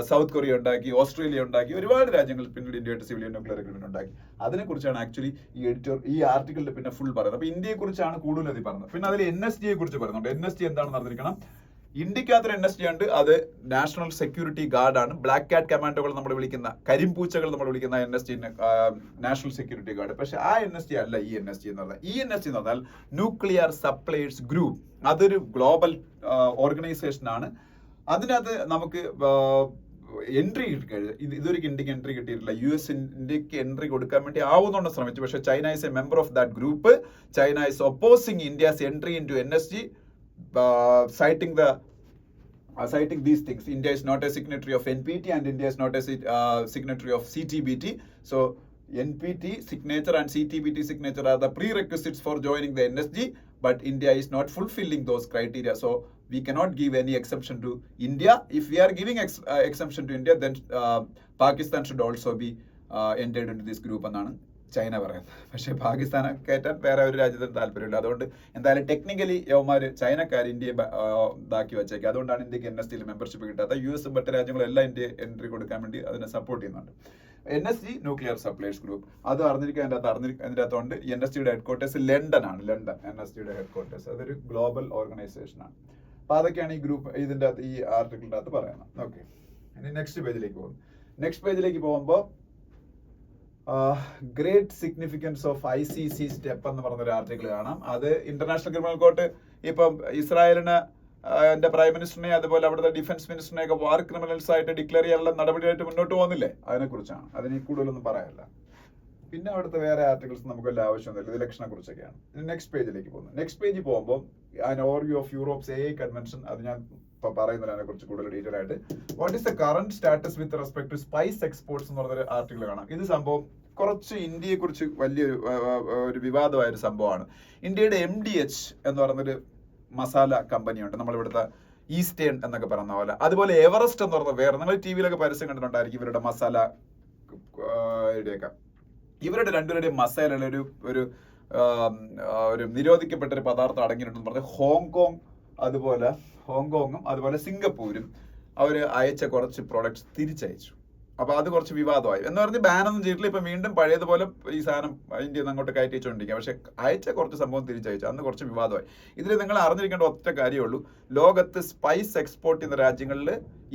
സൗത്ത് കൊറിയ ഉണ്ടാക്കി, ഓസ്ട്രേലിയ ഉണ്ടാക്കി, ഒരുപാട് രാജ്യങ്ങൾ പിന്നീട് ഇന്ത്യയായിട്ട് സിവിലിയൻ ന്യൂക്ലിയർ അഗ്രിമെന്റ് ഉണ്ടാക്കി. അതിനെക്കുറിച്ചാണ് ആക്ച്വലി ഈ ആർട്ടിക്കിളിൽ പിന്നെ ഫുൾ പറയുന്നത്. അപ്പൊ ഇന്ത്യയെ കുറിച്ചാണ് കൂടുതൽ അത് പറഞ്ഞത്. പിന്നെ അതിൽ NSG കുറിച്ച് പറയുന്നുണ്ട്. NSG എന്താണെന്ന് അറിഞ്ഞിരിക്കണം. ഇന്ത്യക്കകത്തൊരു NSG ഉണ്ട്. അത് നാഷണൽ സെക്യൂരിറ്റി ഗാർഡാണ്. ബ്ലാക്ക് കാറ്റ് കമാൻഡോകൾ നമ്മൾ വിളിക്കുന്ന, കരിമ്പൂച്ചകൾ നമ്മൾ വിളിക്കുന്ന NSG നാഷണൽ സെക്യൂരിറ്റി ഗാർഡ്. പക്ഷെ ആ NSG അല്ല ഈ NSG എന്ന് പറഞ്ഞാൽ. ഈ NSG എന്ന് പറഞ്ഞാൽ ന്യൂക്ലിയർ സപ്ലയേഴ്സ് ഗ്രൂപ്പ്. അതൊരു ഗ്ലോബൽ ഓർഗനൈസേഷൻ ആണ്. അതിനകത്ത് നമുക്ക് എൻട്രി കിട്ടിക്കഴിഞ്ഞു. ഇതൊരു ഇന്ത്യക്ക് എൻട്രി കിട്ടിയിട്ടില്ല. ഇന്ത്യക്ക് എൻട്രി കൊടുക്കാൻ വേണ്ടി ആവുന്നുണ്ട് ശ്രമിച്ചു. പക്ഷേ China is a member of that group. China is opposing India's entry into NSG, citing these things. India is not a signatory of NPT and India is not a signatory of CTBT. So NPT signature and CTBT signature are the prerequisites for joining the NSG, but India is not fulfilling those criteria. So we cannot give any exemption to India. If we are giving exemption to India, then Pakistan should also be entered into this group എന്നാണ് China പറയുന്നത്. പക്ഷേ പാകിസ്ഥാനെ കയറ്റാൻ വേറെ ഒരു രാജ്യത്തിന് താല്പര്യമില്ല. അതുകൊണ്ട് എന്തായാലും ടെക്നിക്കലി യവന്മാർ ചൈനക്കാർ ഇന്ത്യയെ ഇതാക്കി വെച്ചേക്കുക. അതുകൊണ്ടാണ് ഇന്ത്യക്ക് NSGയിൽ മെമ്പർഷിപ്പ് കിട്ടാത്ത. US മറ്റു രാജ്യങ്ങളെല്ലാം ഇന്ത്യ എൻട്രി കൊടുക്കാൻ വേണ്ടി അതിനെ സപ്പോർട്ട് ചെയ്യുന്നുണ്ട്. NSG ന്യൂക്ലിയർ സപ്ലയേഴ്സ് ഗ്രൂപ്പ്, അത് അറിഞ്ഞിരിക്കുക. അതിൻ്റെ അകത്തുണ്ട് NSGയുടെ ഹെഡ്ക്വാർട്ടേഴ്സ് ലണ്ടൻ ആണ്. ലണ്ടൻ NSGയുടെ ഹെഡ്ക്വാർട്ടേഴ്സ്. അതൊരു ഗ്ലോബൽ ഓർഗനൈസേഷൻ ആണ്. അപ്പൊ അതൊക്കെയാണ് ഈ ഗ്രൂപ്പ് ഇതിൻ്റെ അകത്ത്, ഈ ആർട്ടിക്കിളിൻ്റെ അകത്ത് പറയുന്നത്. ഓക്കെ, ഇനി നെക്സ്റ്റ് പേജിലേക്ക് പോകും. നെക്സ്റ്റ് പേജിലേക്ക് പോകുമ്പോൾ great significance of ICC step എന്ന് പറഞ്ഞൊരു ആർട്ടിക്കിൾ കാണാം. അത് ഇന്റർനാഷണൽ ക്രിമിനൽ കോർട്ട് ഇപ്പം ഇസ്രായേലിന് എന്റെ പ്രൈം മിനിസ്റ്ററിനെ അതുപോലെ അവിടുത്തെ ഡിഫൻസ് മിനിസ്റ്ററിനെ ഒക്കെ വാർ ക്രിമിനൽസ് ആയിട്ട് ഡിക്ലെയർ ചെയ്യാനുള്ള നടപടിയായിട്ട് മുന്നോട്ട് പോകുന്നില്ലേ, അതിനെക്കുറിച്ചാണ്. അതിന് കൂടുതലൊന്നും പറയാനില്ല. പിന്നെ അവിടുത്തെ വേറെ ആർട്ടിക്കിൾസ് നമുക്ക് വല്ല ആവശ്യമൊന്നുമില്ല. ഇത് ഇലക്ഷനെ കുറിച്ചൊക്കെയാണ്. നെക്സ്റ്റ് പേജിലേക്ക് പോകുന്നു. നെക്സ്റ്റ് പേജിൽ പോകുമ്പോൾ an overview of Europe's AI convention, അത് ഞാൻ ഇപ്പൊ പറയുന്നില്ല, അതിനെ കുറിച്ച് കൂടുതൽ ഡീറ്റെയിൽ ആയിട്ട്. What is the current status with respect to spice exports എന്ന് പറഞ്ഞൊരു ആർട്ടിക്കിൾ കാണാം. ഇത് സംഭവം കുറച്ച് ഇന്ത്യയെ കുറിച്ച് വലിയൊരു വിവാദമായൊരു സംഭവമാണ്. ഇന്ത്യയുടെ MDH എന്ന് പറയുന്നൊരു മസാല കമ്പനിയുണ്ട്, നമ്മളിവിടുത്തെ ഈസ്റ്റേൺ എന്നൊക്കെ പറയുന്ന പോലെ. അതുപോലെ എവറസ്റ്റ് എന്ന് പറഞ്ഞ വേറെ, നിങ്ങൾ TV-ലൊക്കെ പരസ്യം കണ്ടിട്ടുണ്ടായിരിക്കും ഇവരുടെ മസാല ഇവിടെയൊക്കെ. ഇവരുടെ രണ്ടുപേരുടെയും മസാലയിൽ ഒരു നിരോധിക്കപ്പെട്ട ഒരു പദാർത്ഥം അടങ്ങിയിട്ടുണ്ടെന്ന് പറഞ്ഞാൽ ഹോങ്കോങ്ങും അതുപോലെ സിംഗപ്പൂരും അവർ അയച്ച കുറച്ച് പ്രോഡക്ട്സ് തിരിച്ചയച്ചു. അപ്പൊ അത് കുറച്ച് വിവാദമായി. എന്ന് പറഞ്ഞ് ബാനൊന്നും ചെയ്തിട്ടില്ല. ഇപ്പൊ വീണ്ടും പഴയതുപോലെ ഈ സാധനം ഇന്ത്യയിൽ നിന്ന് അങ്ങോട്ട് കയറ്റി വെച്ചുകൊണ്ടിരിക്കുക. പക്ഷെ അയച്ച കുറച്ച് സംഭവം തിരിച്ചയച്ചു. അന്ന് കുറച്ച് വിവാദമായി. ഇതിൽ നിങ്ങൾ അറിഞ്ഞിരിക്കേണ്ട ഒറ്റ കാര്യമേ ഉള്ളൂ. ലോകത്ത് സ്പൈസ് എക്സ്പോർട്ട് ചെയ്യുന്ന രാജ്യങ്ങളിൽ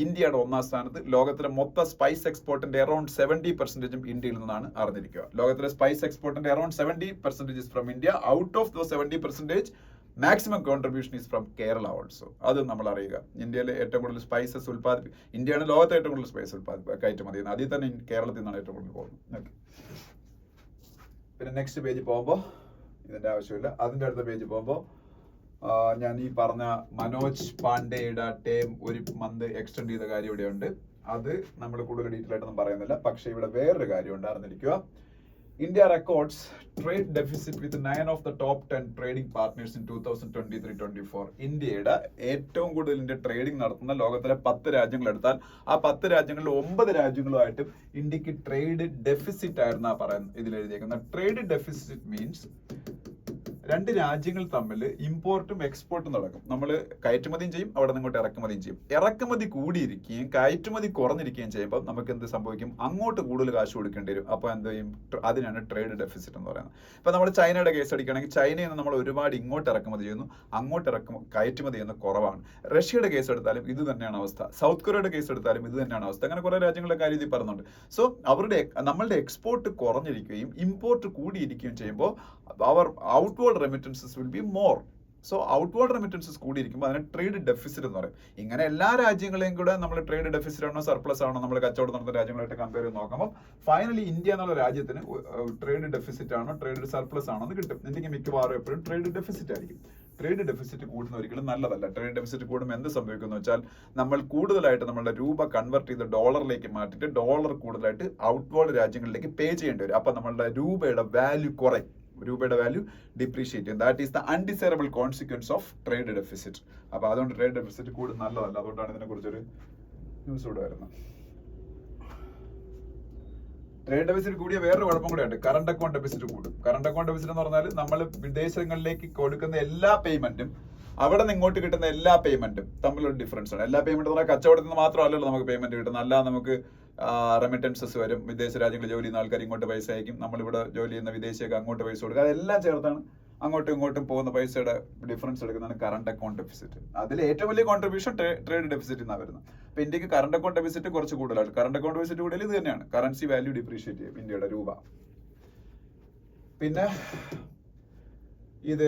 ഇന്ത്യയാണ് ഒന്നാം സ്ഥാനത്ത്. ലോകത്തിലെ മൊത്തം സ്പൈസ് എക്സ്പോർട്ടിന്റെ അറൌണ്ട് 70% ഇന്ത്യയിൽ നിന്നാണ് അറിഞ്ഞിരിക്കുക. ലോകത്തിലെ സ്പൈസ് എക്സ്പോർട്ടിന്റെ around 70% from India. Out of those 70%, maximum contribution is from Kerala also. അത് നമ്മൾ അറിയുക. ഇന്ത്യയിലെ ഏറ്റവും കൂടുതൽ സ്പൈസസ് ഇന്ത്യയാണ് ലോകത്തെ ഏറ്റവും കൂടുതൽ സ്പൈസ് കയറ്റുമതി ചെയ്യുന്നത്. അതിൽ തന്നെ കേരളത്തിൽ നിന്നാണ് ഏറ്റവും കൂടുതൽ പോകുന്നത്. പിന്നെ നെക്സ്റ്റ് പേജിൽ പോകുമ്പോൾ ഇതിന്റെ ആവശ്യമില്ല. അതിന്റെ അടുത്ത പേജിൽ പോകുമ്പോൾ ഞാൻ ഈ പറഞ്ഞ മനോജ് പാണ്ഡെയുടെ ടേം ഒരു മന്ത് എക്സ്റ്റെൻഡ് ചെയ്ത കാര്യം ഇവിടെയുണ്ട്. അത് നമ്മൾ കൂടുതൽ ഡീറ്റെയിൽ ആയിട്ടൊന്നും പറയുന്നില്ല. പക്ഷേ ഇവിടെ വേറൊരു കാര്യം ഉണ്ട്, അറിഞ്ഞിരിക്കുക. India records trade deficit with 9 of the top 10 trading partners in 2023-24. ഇന്ത്യയുടെ ഏറ്റവും കൂടുതൽ ഇന്ത്യ ട്രേഡിംഗ് നടത്തുന്ന ലോകത്തിലെ 10 രാജ്യങ്ങൾ എടുത്താൽ ആ 10 രാജ്യങ്ങളിൽ 9 രാജ്യങ്ങളുമായിട്ടും ഇന്ത്യക്ക് ട്രേഡ് ഡെഫിസിറ്റ് ആയിരുന്നാ പറയുന്നത് ഇതിൽ എഴുതിയേക്കുന്നത്. ട്രേഡ് ഡെഫിസിറ്റ് മീൻസ് രണ്ട് രാജ്യങ്ങൾ തമ്മിൽ ഇമ്പോർട്ടും എക്സ്പോർട്ടും നടക്കും. നമ്മൾ കയറ്റുമതിയും ചെയ്യും, അവിടെ നിന്ന് ഇങ്ങോട്ട് ഇറക്കുമതിയും ചെയ്യും. ഇറക്കുമതി കൂടിയിരിക്കുകയും കയറ്റുമതി കുറഞ്ഞിരിക്കുകയും ചെയ്യുമ്പോൾ നമുക്ക് എന്ത് സംഭവിക്കും? അങ്ങോട്ട് കൂടുതൽ കാശ് കൊടുക്കേണ്ടി വരും. അപ്പോൾ എന്ത് ചെയ്യും? അതിനാണ് ട്രേഡ് ഡെഫിസിറ്റ് എന്ന് പറയുന്നത്. ഇപ്പം നമ്മൾ ചൈനയുടെ കേസ് അടിക്കുകയാണെങ്കിൽ ചൈനയിൽ നിന്ന് നമ്മൾ ഒരുപാട് ഇങ്ങോട്ട് ഇറക്കുമതി ചെയ്യുന്നു, അങ്ങോട്ട് കയറ്റുമതി ചെയ്യുന്ന കുറവാണ്. റഷ്യയുടെ കേസ് എടുത്താലും ഇത് തന്നെയാണ് അവസ്ഥ. സൗത്ത് കൊറിയയുടെ കേസ് എടുത്താലും ഇത് തന്നെയാണ് അവസ്ഥ. അങ്ങനെ കുറേ രാജ്യങ്ങളുടെ കാര്യം ഇതിൽ പറയുന്നുണ്ട്. സോ നമ്മളുടെ എക്സ്പോർട്ട് കുറഞ്ഞിരിക്കുകയും ഇമ്പോർട്ട് കൂടിയിരിക്കുകയും ചെയ്യുമ്പോൾ അവർ outward remittances will be more. So outward remittances കൂടിയിരിക്കുമ്പോൾ അതിനെ ട്രേഡ് ഡെഫിസിറ്റ് എന്ന് പറയും. ഇങ്ങനെ എല്ലാ രാജ്യങ്ങളെയും കൂടെ നമ്മൾ ട്രേഡ് ഡെഫിസിറ്റ് ആണോ സർപ്ലസ് ആണോ നമ്മൾ കച്ചവടം നടത്തുന്ന രാജ്യങ്ങളായിട്ട് കമ്പയർ ചെയ്ത് നോക്കുമ്പോൾ ഫൈനലി ഇന്ത്യ എന്നുള്ള രാജ്യത്തിന് ട്രേഡ് ഡെഫിസിറ്റ് ആണോ ട്രേഡ് സർപ്ലസ് ആണോ എന്ന് കിട്ടും. ഇന്ത്യക്ക് മിക്കവാറും എപ്പോഴും ട്രേഡ് ഡെഫിസിറ്റ് ആയിരിക്കും. ട്രേഡ് ഡെഫിസിറ്റ് കൂടുന്ന ഒരിക്കലും നല്ലതല്ല. ട്രേഡ് ഡെഫിസിറ്റ് കൂടുമ്പോൾ എന്ത് സംഭവിക്കുന്നു വെച്ചാൽ നമ്മൾ കൂടുതലായിട്ട് നമ്മളുടെ രൂപ കൺവെർട്ട് ചെയ്ത് ഡോളറിലേക്ക് മാറ്റിയിട്ട് ഡോളർ കൂടുതലായിട്ട് ഔട്ട്വേർഡ് രാജ്യങ്ങളിലേക്ക് പേ ചെയ്യേണ്ടി വരും. അപ്പൊ നമ്മളുടെ രൂപയുടെ വാല്യൂ കുറയും, രൂപയുടെ വാല്യൂ ഡിപ്രീഷിയേറ്റ് ചെയ്യും. That is the undesirable consequence of trade deficit. അപ്പൊ അതുകൊണ്ട് ട്രേഡ് ഡെഫിസിറ്റ് കൂടും നല്ലതല്ല. അതുകൊണ്ടാണ് ഇതിനെ കുറിച്ചൊരു ന്യൂസ് കൂടെ വരുന്നത്. ട്രേഡ് ഡെഫിസിറ്റ് കൂടിയ വേറൊരു കുഴപ്പം കൂടെ ഉണ്ട്. കറണ്ട് അക്കൗണ്ട് ഡെഫിസിറ്റ് കൂടും. കറണ്ട് അക്കൗണ്ട് ഡെഫിസിറ്റ് എന്ന് പറഞ്ഞാൽ നമ്മൾ വിദേശങ്ങളിലേക്ക് കൊടുക്കുന്ന എല്ലാ പേയ്മെന്റും അവിടെ നിന്ന് ഇങ്ങോട്ട് കിട്ടുന്ന എല്ലാ പേയ്മെന്റും തമ്മിലൊരു ഡിഫറൻസ് ആണ്. എല്ലാ പേയ്മെന്റ് എന്ന് പറഞ്ഞാൽ കച്ചവടത്തിൽ നിന്ന് മാത്രമല്ലല്ലോ നമുക്ക് പേയ്മെന്റ് കിട്ടുന്നത്, അല്ലാതെ നമുക്ക് റെമിറ്റൻസസ് വരും. വിദേശ രാജ്യങ്ങളിൽ ജോലി ചെയ്യുന്ന ആൾക്കാർ ഇങ്ങോട്ട് പൈസ അയക്കും, നമ്മളിവിടെ ജോലി ചെയ്യുന്ന വിദേശിയൊക്കെ അങ്ങോട്ട് പൈസ കൊടുക്കുക. അതെല്ലാം ചേർത്താണ് അങ്ങോട്ടും ഇങ്ങോട്ടും പോകുന്ന പൈസയുടെ ഡിഫറൻസ് എടുക്കുന്നതാണ് കറണ്ട് അക്കൗണ്ട് ഡെഫിസിറ്റ്. അതിൽ ഏറ്റവും വലിയ കോൺട്രിബ്യൂഷൻ ട്രേഡ് ഡെഫിസിറ്റ് എന്നാണ് വരുന്നത്. അപ്പൊ ഇന്ത്യക്ക് കറണ്ട് അക്കൗണ്ട് ഡെഫിസിറ്റ് കുറച്ച് കൂടുതലാണ്. കറണ്ട് അക്കൗണ്ട് ഡെഫിസിറ്റ് കൂടുതൽ ഇത് തന്നെയാണ്, കറൻസി വാല്യൂ ഡിപ്രീഷിയേറ്റ് ചെയ്യും ഇന്ത്യയുടെ രൂപ. പിന്നെ ഇത്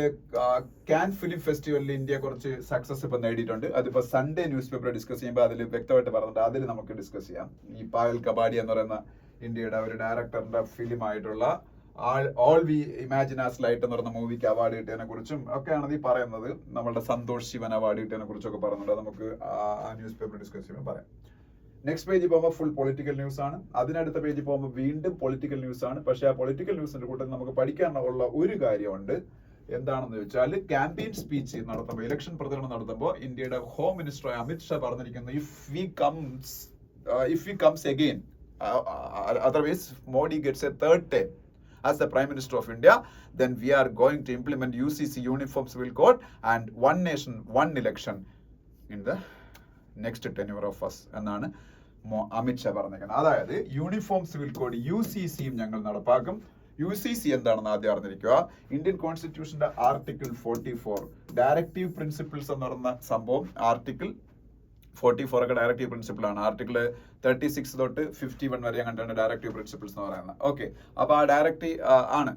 കാൻ ഫിലിം ഫെസ്റ്റിവലിൽ ഇന്ത്യ കുറച്ച് സക്സസ് ഇപ്പൊ നേടിയിട്ടുണ്ട്. അതിപ്പോ സൺഡേ ന്യൂസ് പേപ്പർ ഡിസ്കസ് ചെയ്യുമ്പോൾ അതിൽ വ്യക്തമായിട്ട് പറഞ്ഞിട്ട് അതിൽ നമുക്ക് ഡിസ്കസ് ചെയ്യാം. ഈ പായൽ കബാഡി എന്ന് പറയുന്ന ഇന്ത്യയുടെ ഒരു ഡയറക്ടറിന്റെ ഫിലിം ആയിട്ടുള്ള all we imagine as light എന്ന് പറയുന്ന മൂവിക്ക് അവാർഡ് കിട്ടിയതിനെ കുറിച്ചും ഒക്കെയാണ് ഈ പറയുന്നത്. നമ്മളുടെ സന്തോഷ് ശിവൻ അവാർഡ് കിട്ടിയതിനെ കുറിച്ചൊക്കെ പറയുന്നുണ്ട്. നമുക്ക് ആ ന്യൂസ് പേപ്പർ ഡിസ്കസ് ചെയ്യുമ്പോൾ പറയാം. നെക്സ്റ്റ് പേജിൽ പോകുമ്പോൾ ഫുൾ പൊളിറ്റിക്കൽ ന്യൂസ് ആണ്. അതിനടുത്ത പേജിൽ പോകുമ്പോൾ വീണ്ടും പൊളിറ്റിക്കൽ ന്യൂസ് ആണ്. പക്ഷേ ആ പൊളിറ്റിക്കൽ ന്യൂസിന്റെ കൂട്ടത്തിൽ നമുക്ക് പഠിക്കാനുള്ള ഒരു കാര്യമുണ്ട്. എന്താണെന്ന് വെച്ചാൽ ക്യാമ്പയിൻ സ്പീച്ച് നടത്തുമ്പോൾ, ഇലക്ഷൻ പ്രചരണം നടത്തുമ്പോൾ ഇന്ത്യയുടെ ഹോം മിനിസ്റ്റർ അമിത് ഷാ പറഞ്ഞിരിക്കുന്നത് if he comes again, otherwise Modi gets a third term as the Prime Minister of India, then we are going to implement UCC Uniform Civil Code and one nation, one election in the next tenure of us എന്നാണ് അമിത് ഷാ പറഞ്ഞിരിക്കുന്നത്. അതായത് uniform civil code UCC ഞങ്ങൾ നടപ്പാക്കും. UCC എന്താണെന്ന് ആദ്യം അറിഞ്ഞിരിക്കുക. Indian കോൺസ്റ്റിറ്റ്യൂഷന്റെ article 44 directive principles എന്ന് പറയുന്ന സംഭവം, ആർട്ടിക്കിൾ 44 ഒക്കെ ഡയറക്റ്റീവ് പ്രിൻസിപ്പിൾ ആണ്. ആർട്ടിക്കിൾ 36 തൊട്ട് 51 വരെ കണ്ടാണ് ഡയറക്റ്റീവ് പ്രിൻസിപ്പിൾസ് എന്ന് പറയുന്നത്. ഓക്കെ, അപ്പൊ ആ ഡയറക്റ്റീവ് ആണ്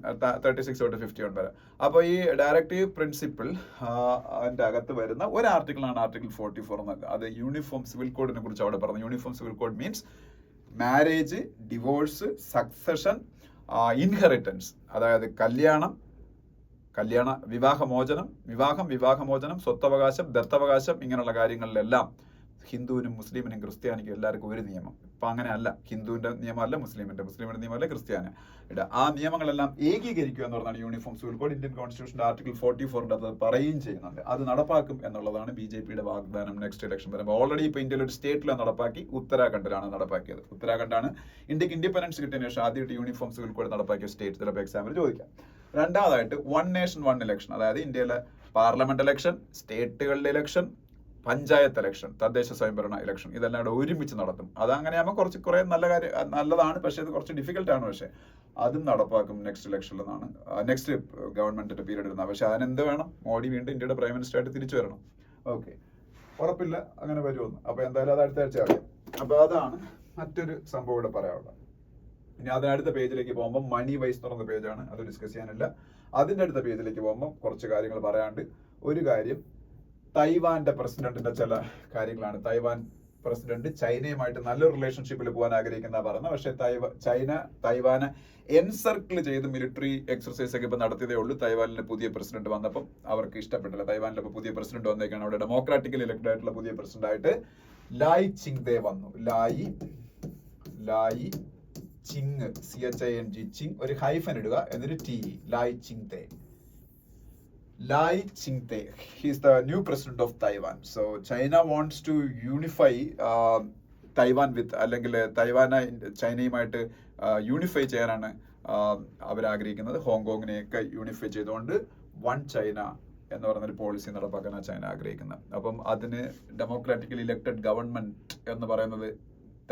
36 തൊട്ട് 51 വരെ. അപ്പൊ ഈ ഡയറക്റ്റീവ് പ്രിൻസിപ്പിൾ അതിന്റെ അകത്ത് വരുന്ന ഒരു ആർട്ടിക്കിളാണ് ആർട്ടിക്കിൾ 44 എന്നത്. അത് യൂണിഫോം സിവിൽ കോഡിനെ കുറിച്ച് അവിടെ പറഞ്ഞു. Uniform civil code means marriage, divorce, succession, inheritance, അതായത് വിവാഹമോചനം, സ്വത്തവകാശം, ദത്തവകാശം, ഇങ്ങനെയുള്ള കാര്യങ്ങളിലെല്ലാം ഹിന്ദുവിനും മുസ്ലിമിനും ക്രിസ്ത്യാനിക്കും എല്ലാവർക്കും ഒരു നിയമം. ഇപ്പൊ അങ്ങനെയല്ല, ഹിന്ദുവിന്റെ നിയമമല്ല മുസ്ലിമിന്റെ നിയമമല്ല ക്രിസ്ത്യാനിയുടെ. ആ നിയമങ്ങളെല്ലാം ഏകീകരിക്കുക എന്ന് പറഞ്ഞാണ് യൂണിഫോം സിവിൽ കോഡ്. ഇന്ത്യൻ കോൺസ്റ്റിറ്റ്യൂഷന്റെ ആർട്ടിക്കിൾ 44 അത് പറയുകയും ചെയ്യുന്നുണ്ട്. അത് നടപ്പാക്കും എന്നുള്ളതാണ് BJPയുടെ വാഗ്ദാനം നെക്സ്റ്റ് ഇലക്ഷൻ വരുമ്പോൾ. ഓൾറെഡി ഇപ്പൊ ഇന്ത്യയിൽ ഒരു സ്റ്റേറ്റിലാണ് നടപ്പാക്കി, ഉത്തരാഖണ്ഡിലാണ് നടപ്പാക്കിയത്. ഉത്തരാഖണ്ഡാണ് ഇന്ത്യക്ക് ഇൻഡിപെൻഡൻസ് കിട്ടിയതിനു ശേഷം ആദ്യമായിട്ട് യൂണിഫോം സിവിൽ കോഡ് നടപ്പാക്കിയ സ്റ്റേറ്റ്. ചിലപ്പോൾ എക്സാമിൽ ചോദിക്കാം. രണ്ടാമതായിട്ട് വൺ നേഷൻ വൺ ഇലക്ഷൻ, അതായത് ഇന്ത്യയിലെ പാർലമെന്റ് ഇലക്ഷൻ, സ്റ്റേറ്റുകളിലെ ഇലക്ഷൻ, പഞ്ചായത്ത് ഇലക്ഷൻ, തദ്ദേശ സ്വയംഭരണ ഇലക്ഷൻ, ഇതെല്ലാം കൂടെ ഒരുമിച്ച് നടത്തും. അതങ്ങനെയാകുമ്പോൾ കുറെ നല്ലതാണ്. പക്ഷേ ഇത് കുറച്ച് ഡിഫിക്കൽട്ട് ആണ്. പക്ഷേ അതും നടപ്പാക്കും നെക്സ്റ്റ് ഇലക്ഷനിൽ നിന്നാണ്, നെക്സ്റ്റ് ഗവൺമെന്റിന്റെ പീരീഡ് ഇരുന്നത്. പക്ഷെ അതിനെന്ത് വേണം? മോഡി വീണ്ടും ഇന്ത്യയുടെ പ്രൈം മിനിസ്റ്റർ ആയിട്ട് തിരിച്ചു വരണം. ഓക്കെ, ഉറപ്പില്ല അങ്ങനെ വരുമെന്ന്. അപ്പൊ എന്തായാലും അത് അടുത്ത ആഴ്ച അറിയാം. അപ്പൊ അതാണ് മറ്റൊരു സംഭവം ഇവിടെ പറയാനുള്ളത്. ഇനി അതിനടുത്ത പേജിലേക്ക് പോകുമ്പോൾ മണി വൈസ് എന്ന് പറയുന്ന പേജാണ്, അത് ഡിസ്കസ് ചെയ്യാനില്ല. അതിന്റെ അടുത്ത പേജിലേക്ക് പോകുമ്പോൾ കുറച്ച് കാര്യങ്ങൾ പറയാണ്ട്. ഒരു കാര്യം, തൈവാന്റെ പ്രസിഡന്റിന്റെ ചില കാര്യങ്ങളാണ്. തൈവാൻ പ്രസിഡന്റ് ചൈനയുമായിട്ട് നല്ലൊരു റിലേഷൻഷിപ്പിൽ പോകാൻ ആഗ്രഹിക്കുന്ന പറയുന്നത്. പക്ഷെ ചൈന തൈവാനെ എൻസർക്കിൾ ചെയ്ത് മിലിറ്ററി എക്സർസൈസ് ഒക്കെ ഇപ്പൊ നടത്തിയതേ ഉള്ളൂ. തൈവാനിലെ പുതിയ പ്രസിഡന്റ് വന്നപ്പം അവർക്ക് ഇഷ്ടപ്പെട്ടില്ല. തൈവാനിലെ പുതിയ പ്രസിഡന്റ് വന്നേക്കാണ്. അവിടെ ഡെമോക്രാറ്റിക്കലി ഇലക്ടഡ് ആയിട്ടുള്ള പുതിയ പ്രസിഡന്റ് ആയിട്ട് ലായ് ചിങ്തേ വന്നു. ലായ് ചിങ്, CHING, ചിങ്, ഒരു ഹൈഫൻ ഇടുക, എന്നിട്ട് TE, Lai ചിങ്തേ. He is the new president of Taiwan. So China wants to unify Taiwan with, അല്ലെങ്കിൽ തൈവാനെ ചൈനയുമായിട്ട് യൂണിഫൈ ചെയ്യാനാണ് അവർ ആഗ്രഹിക്കുന്നത്. ഹോങ്കോങ്ങിനെയൊക്കെ യൂണിഫൈ ചെയ്തുകൊണ്ട് വൺ ചൈന എന്ന് പറയുന്നൊരു പോളിസി നടപ്പാക്കാനാണ് ചൈന ആഗ്രഹിക്കുന്നത്. അപ്പം അതിന് ഡെമോക്രാറ്റിക്കലി ഇലക്ടഡ് ഗവൺമെന്റ് എന്ന് പറയുന്നത്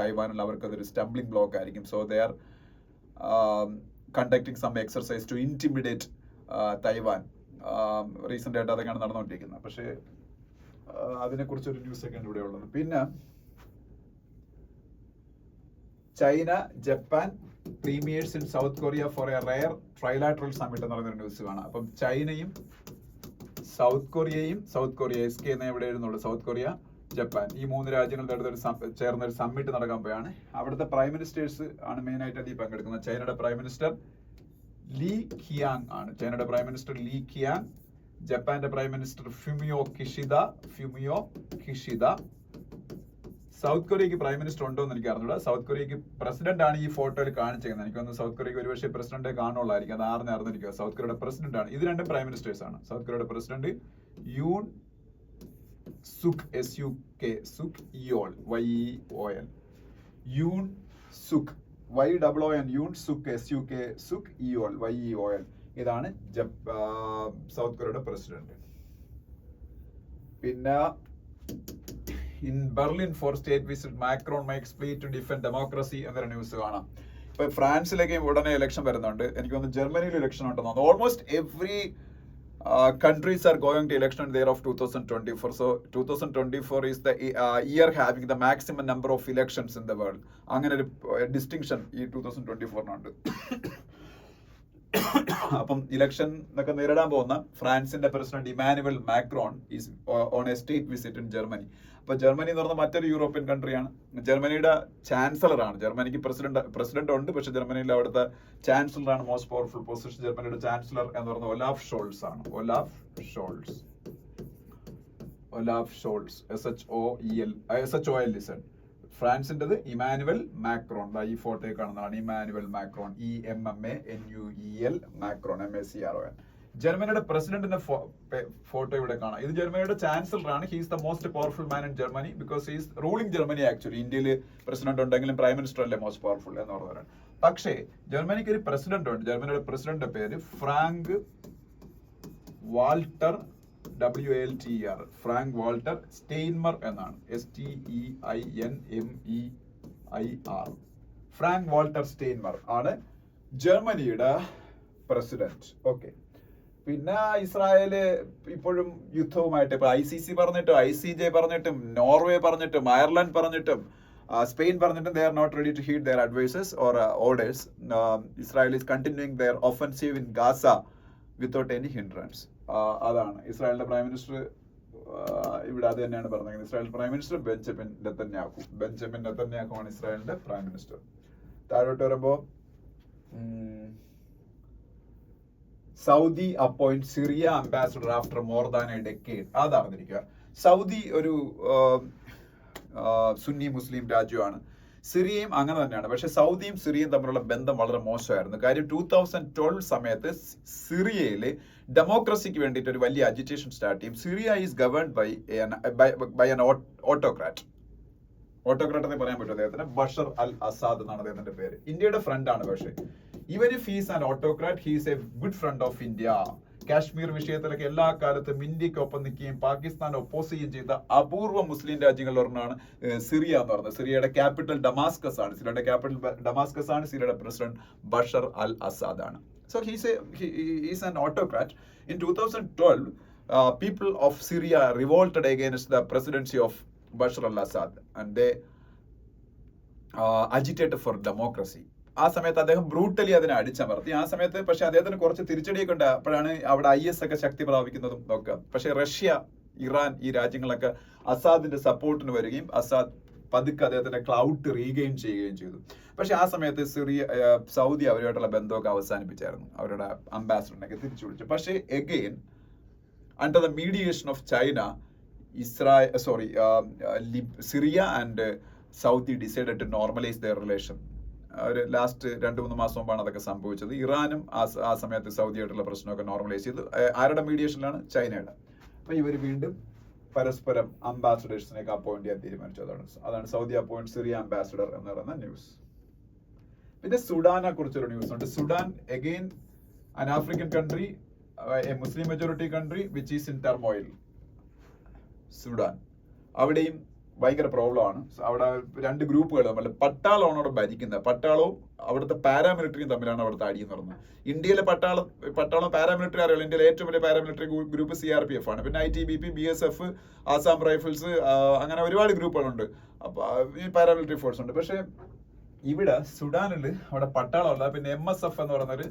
തൈവാനിൽ അവർക്കതൊരു സ്റ്റംബ്ലിംഗ് ബ്ലോക്ക് ആയിരിക്കും. So they are conducting some exercise to intimidate Taiwan. Recent ആയിട്ട് അതൊക്കെയാണ് നടന്നുകൊണ്ടിരിക്കുന്നത്. പക്ഷേ അതിനെക്കുറിച്ചൊരു ന്യൂസ് ഒക്കെയാണ് ഇവിടെ ഉള്ളത്. പിന്നെ China Japan premiers in South Korea for a rare trilateral summit എന്ന് പറയുന്നൊരു ന്യൂസ് കാണാം. അപ്പം ചൈനയും സൗത്ത് കൊറിയയും SK എന്ന് എവിടെ എഴുതുന്നുള്ളൂ, സൗത്ത് കൊറിയ, ജപ്പാൻ, ഈ 3 രാജ്യങ്ങളുടെ ചേർന്ന ഒരു സമ്മിറ്റ് നടക്കാൻ പോയാണ്. അവിടുത്തെ പ്രൈം മിനിസ്റ്റേഴ്സ് ആണ് മെയിൻ ആയിട്ട് അതിൽ പങ്കെടുക്കുന്നത്. ചൈനയുടെ പ്രൈം മിനിസ്റ്റർ ലീ ഖിയാങ് ആണ്, ചൈനയുടെ പ്രൈം മിനിസ്റ്റർ ലീ ഖിയാങ്. ജപ്പാന്റെ prime minister Fumio Kishida. South കൊറിയക്ക് പ്രൈം മിനിസ്റ്റർ ഉണ്ടോ എന്ന് എനിക്ക് അറിഞ്ഞൂടാ. സൗത്ത് കൊറിയക്ക് പ്രസിഡന്റ് ആണ് ഈ ഫോട്ടോയിൽ കാണിച്ചിരിക്കുന്നത്. എനിക്കൊന്ന് സൗത്ത് കൊറിയക്ക് ഒരുപക്ഷെ പ്രസിഡന്റ് കാണുള്ളായിരിക്കും, അത് അറിഞ്ഞിരിക്കുക. സൗത്ത് കൊറിയയുടെ പ്രസിഡന്റ് ആണ്. ഇത് രണ്ടും പ്രൈം മിനിസ്റ്റേഴ്സ് ആണ്. സൗത്ത് കൊറിയയുടെ president Yoon Suk Suk Yeol Yoon Suk YOON Yoon Suk Suk Yeol YOL. ഇതാണ് സൗത്ത് കൊറിയയുടെ പ്രസിഡന്റ്. പിന്നെ in Berlin for state visit Macron makes plea to defend democracy എന്നൊരു ന്യൂസ് കാണാം. ഇപ്പൊ ഫ്രാൻസിലേക്ക് ഉടനെ ഇലക്ഷൻ വരുന്നുണ്ട്. എനിക്ക് തോന്നുന്നു ജർമ്മനിയിൽ ഇലക്ഷൻ ഉണ്ടെന്ന് തോന്നുന്നു. Almost every countries are going to election in the year of 2024. So 2024 is the year having the maximum number of elections in the world. അങ്ങനെ ഒരു ഡിസ്റ്റിങ്ഷൻ ഈ 2024 അപ്പം ഇലക്ഷൻ എന്നൊക്കെ നേരിടാൻ പോകുന്ന ഫ്രാൻസിന്റെ president Emmanuel Macron is on A state visit in Germany. അപ്പൊ Germany എന്ന് പറഞ്ഞ മറ്റൊരു യൂറോപ്യൻ കൺട്രിയാണ്. ജർമ്മനിയുടെ ചാൻസലർ ആണ്. ജർമ്മനിക്ക് പ്രസിഡന്റ് ഉണ്ട്, പക്ഷെ ജർമ്മനിയിൽ അവിടുത്തെ ചാൻസലർ ആണ് മോസ്റ്റ് പവർഫുൾ പൊസിഷൻ. ജർമ്മനിയുടെ ചാൻസലർ എന്ന് പറഞ്ഞ ഒലാഫ് ഷോൾസ് ആണ്. Olaf Scholz SHOL. ഫ്രാൻസിൻ്റെത് ഇമാനുവൽ മാക്രോൺ. ഈ ഫോട്ടോയിൽ കാണുന്നതാണ് Emmanuel Macron. EMMANUEL Macron MACRON. ജർമ്മനിയുടെ പ്രസിഡന്റിന്റെ ഫോട്ടോ ഇവിടെ കാണാം. ഇത് ജർമ്മനിയുടെ ചാൻസലർ ആണ്. He's the most powerful man in Germany because he's ruling Germany. Actually ഇന്ത്യയിൽ പ്രസിഡന്റ് ഉണ്ടെങ്കിലും പ്രൈം മിനിസ്റ്റർ അല്ലേ മോസ്റ്റ് പവർഫുൾ എന്ന് പറഞ്ഞവരാണ്. പക്ഷേ ജർമ്മനിക്ക് ഒരു പ്രസിഡന്റ് ഉണ്ട്. ജർമ്മനിയുടെ പ്രസിഡന്റിന്റെ പേര് Frank Walter WALTER Frank Walter Steinmeier എന്നാണ്. STEINMEIR. ഫ്രാങ്ക് വാൾട്ടർ സ്റ്റെയിൻമർ ആണ് ജർമ്മനിയുടെ പ്രസിഡന്റ്. ഓക്കെ. പിന്നെ ഇസ്രായേല് ഇപ്പോഴും യുദ്ധവുമായിട്ട് ഇപ്പൊ ICC പറഞ്ഞിട്ടും ICJ പറഞ്ഞിട്ടും നോർവേ പറഞ്ഞിട്ടും അയർലൻഡ് പറഞ്ഞിട്ടും സ്പെയിൻ പറഞ്ഞിട്ടും they are not ready to heed their advices or orders. Israel is continuing their offensive in Gaza without any hindrance. അതാണ് ഇസ്രായേലിന്റെ പ്രൈം മിനിസ്റ്റർ ഇവിടെ അത് തന്നെയാണ് പറഞ്ഞത്. Israel prime minister Benjamin Netanyahu ആണ് ഇസ്രായേലിന്റെ പ്രൈം മിനിസ്റ്റർ. താഴോട്ട് വരുമ്പോ Saudi appoint Syria ambassador after more than a decade. അതറിഞ്ഞിരിക്കുക. സൗദി ഒരു സുന്നി മുസ്ലിം രാജ്യമാണ്. സിറിയയും അങ്ങനെ തന്നെയാണ്. പക്ഷെ സൗദിയും സിറിയയും തമ്മിലുള്ള ബന്ധം വളരെ മോശമായിരുന്നു. കാര്യം 2012 സമയത്ത് സിറിയയില് ഡെമോക്രസിക്ക് വേണ്ടിയിട്ട് ഒരു വലിയ അജിറ്റേഷൻ സ്റ്റാർട്ട് ചെയ്യും. Syria is governed by an autocrat എന്ന് പറയാൻ പറ്റും അദ്ദേഹത്തിന്. ബഷർ അൽ അസാദ് എന്നാണ് അദ്ദേഹത്തിന്റെ പേര്. ഇന്ത്യയുടെ ഫ്രണ്ട് ആണ്. പക്ഷേ even if he's an autocrat he's a good friend of India. Kashmir വിഷയത്തിലൊക്കെ എല്ലാ കാലത്തും ഇന്ത്യക്കൊപ്പം നിൽക്കുകയും പാകിസ്ഥാനെ ഒപ്പോസ് ചെയ്യുകയും ചെയ്ത അപൂർവ മുസ്ലിം രാജ്യങ്ങളിൽ ഒരെണ്ണമാണ് സിറിയ എന്ന് പറയുന്നത്. സിറിയയുടെ ക്യാപിറ്റൽ ഡമാസ്കസ് ആണ്. സിറിയയുടെ പ്രസിഡന്റ് ബഷർ അൽ അസാദ് ആണ്. So he's an autocrat. In 2012, people of Syria revolted against the presidency of Bashar al-Assad and they agitated for democracy. ആ സമയത്ത് അദ്ദേഹം ബ്രൂട്ടലി അതിനെ അടിച്ചമർത്തി. ആ സമയത്ത് പക്ഷെ അദ്ദേഹത്തിന് കുറച്ച് തിരിച്ചടിയൊക്കെ ഉണ്ട്. അപ്പോഴാണ് അവിടെ IS ഒക്കെ ശക്തി പ്രാപിക്കുന്നതും ഒക്കെ. പക്ഷെ റഷ്യ, ഇറാൻ ഈ രാജ്യങ്ങളൊക്കെ അസാദിന്റെ സപ്പോർട്ടിന് വരികയും അസാദ് പതുക്കെ അദ്ദേഹത്തിന്റെ ക്ലൗട്ട് റീഗെയിൻ ചെയ്യുകയും ചെയ്തു. പക്ഷെ ആ സമയത്ത് സൗദി അവരുമായിട്ടുള്ള ബന്ധമൊക്കെ അവസാനിപ്പിച്ചായിരുന്നു. അവരുടെ അംബാസിഡറിനൊക്കെ തിരിച്ചു വിളിച്ചു. പക്ഷേ again under the mediation of China Syria and Saudi decided to normalise their relation. ഒരു ലാസ്റ്റ് 2-3 മാസം മുമ്പാണ് അതൊക്കെ സംഭവിച്ചത്. ഇറാനും ആ സമയത്ത് സൗദിയായിട്ടുള്ള പ്രശ്നമൊക്കെ നോർമലൈസ് ചെയ്തു. ആരുടെ മീഡിയേഷനിലാണ്? ചൈനയുടെ. അപ്പൊ ഇവർ വീണ്ടും പരസ്പരം അംബാസിഡേഴ്സിനൊക്കെ അപ്പോയിന്റ് ചെയ്യാൻ തീരുമാനിച്ചു. അതാണ് സൗദി അപ്പോയിന്റ് സിറിയ അംബാസിഡർ എന്ന് പറയുന്ന ന്യൂസ്. പിന്നെ സുഡാനെ കുറിച്ചൊരു ന്യൂസ് ഉണ്ട്. Sudan again an African country, a Muslim majority country which is in turmoil. Sudan അവിടെയും ഭയങ്കര പ്രോബ്ലം ആണ്. അവിടെ 2 ഗ്രൂപ്പുകൾ തമ്മിൽ പട്ടാളമാണ് അവിടെ ഭരിക്കുന്നത്. പട്ടാളവും അവിടുത്തെ പാരാമിലിറ്ററിയും തമ്മിലാണ് അവിടുത്തെ അടി എന്ന് പറയുന്നത്. ഇന്ത്യയിലെ പട്ടാളം പാരാമിലിറ്ററി അറിയാലോ. ഇന്ത്യയിലെ ഏറ്റവും വലിയ പാരാമിലിറ്ററി ഗ്രൂപ്പ് CRPF ആണ്. പിന്നെ ITBP, BSF, ആസാം റൈഫിൾസ്, അങ്ങനെ ഒരുപാട് ഗ്രൂപ്പുകളുണ്ട്. അപ്പൊ ഈ പാരാമിലിറ്ററി ഫോഴ്സ് ഉണ്ട്. പക്ഷെ ഇവിടെ സുഡാനിൽ അവിടെ പട്ടാളമല്ല, പിന്നെ MSF എന്ന് പറയുന്നൊരു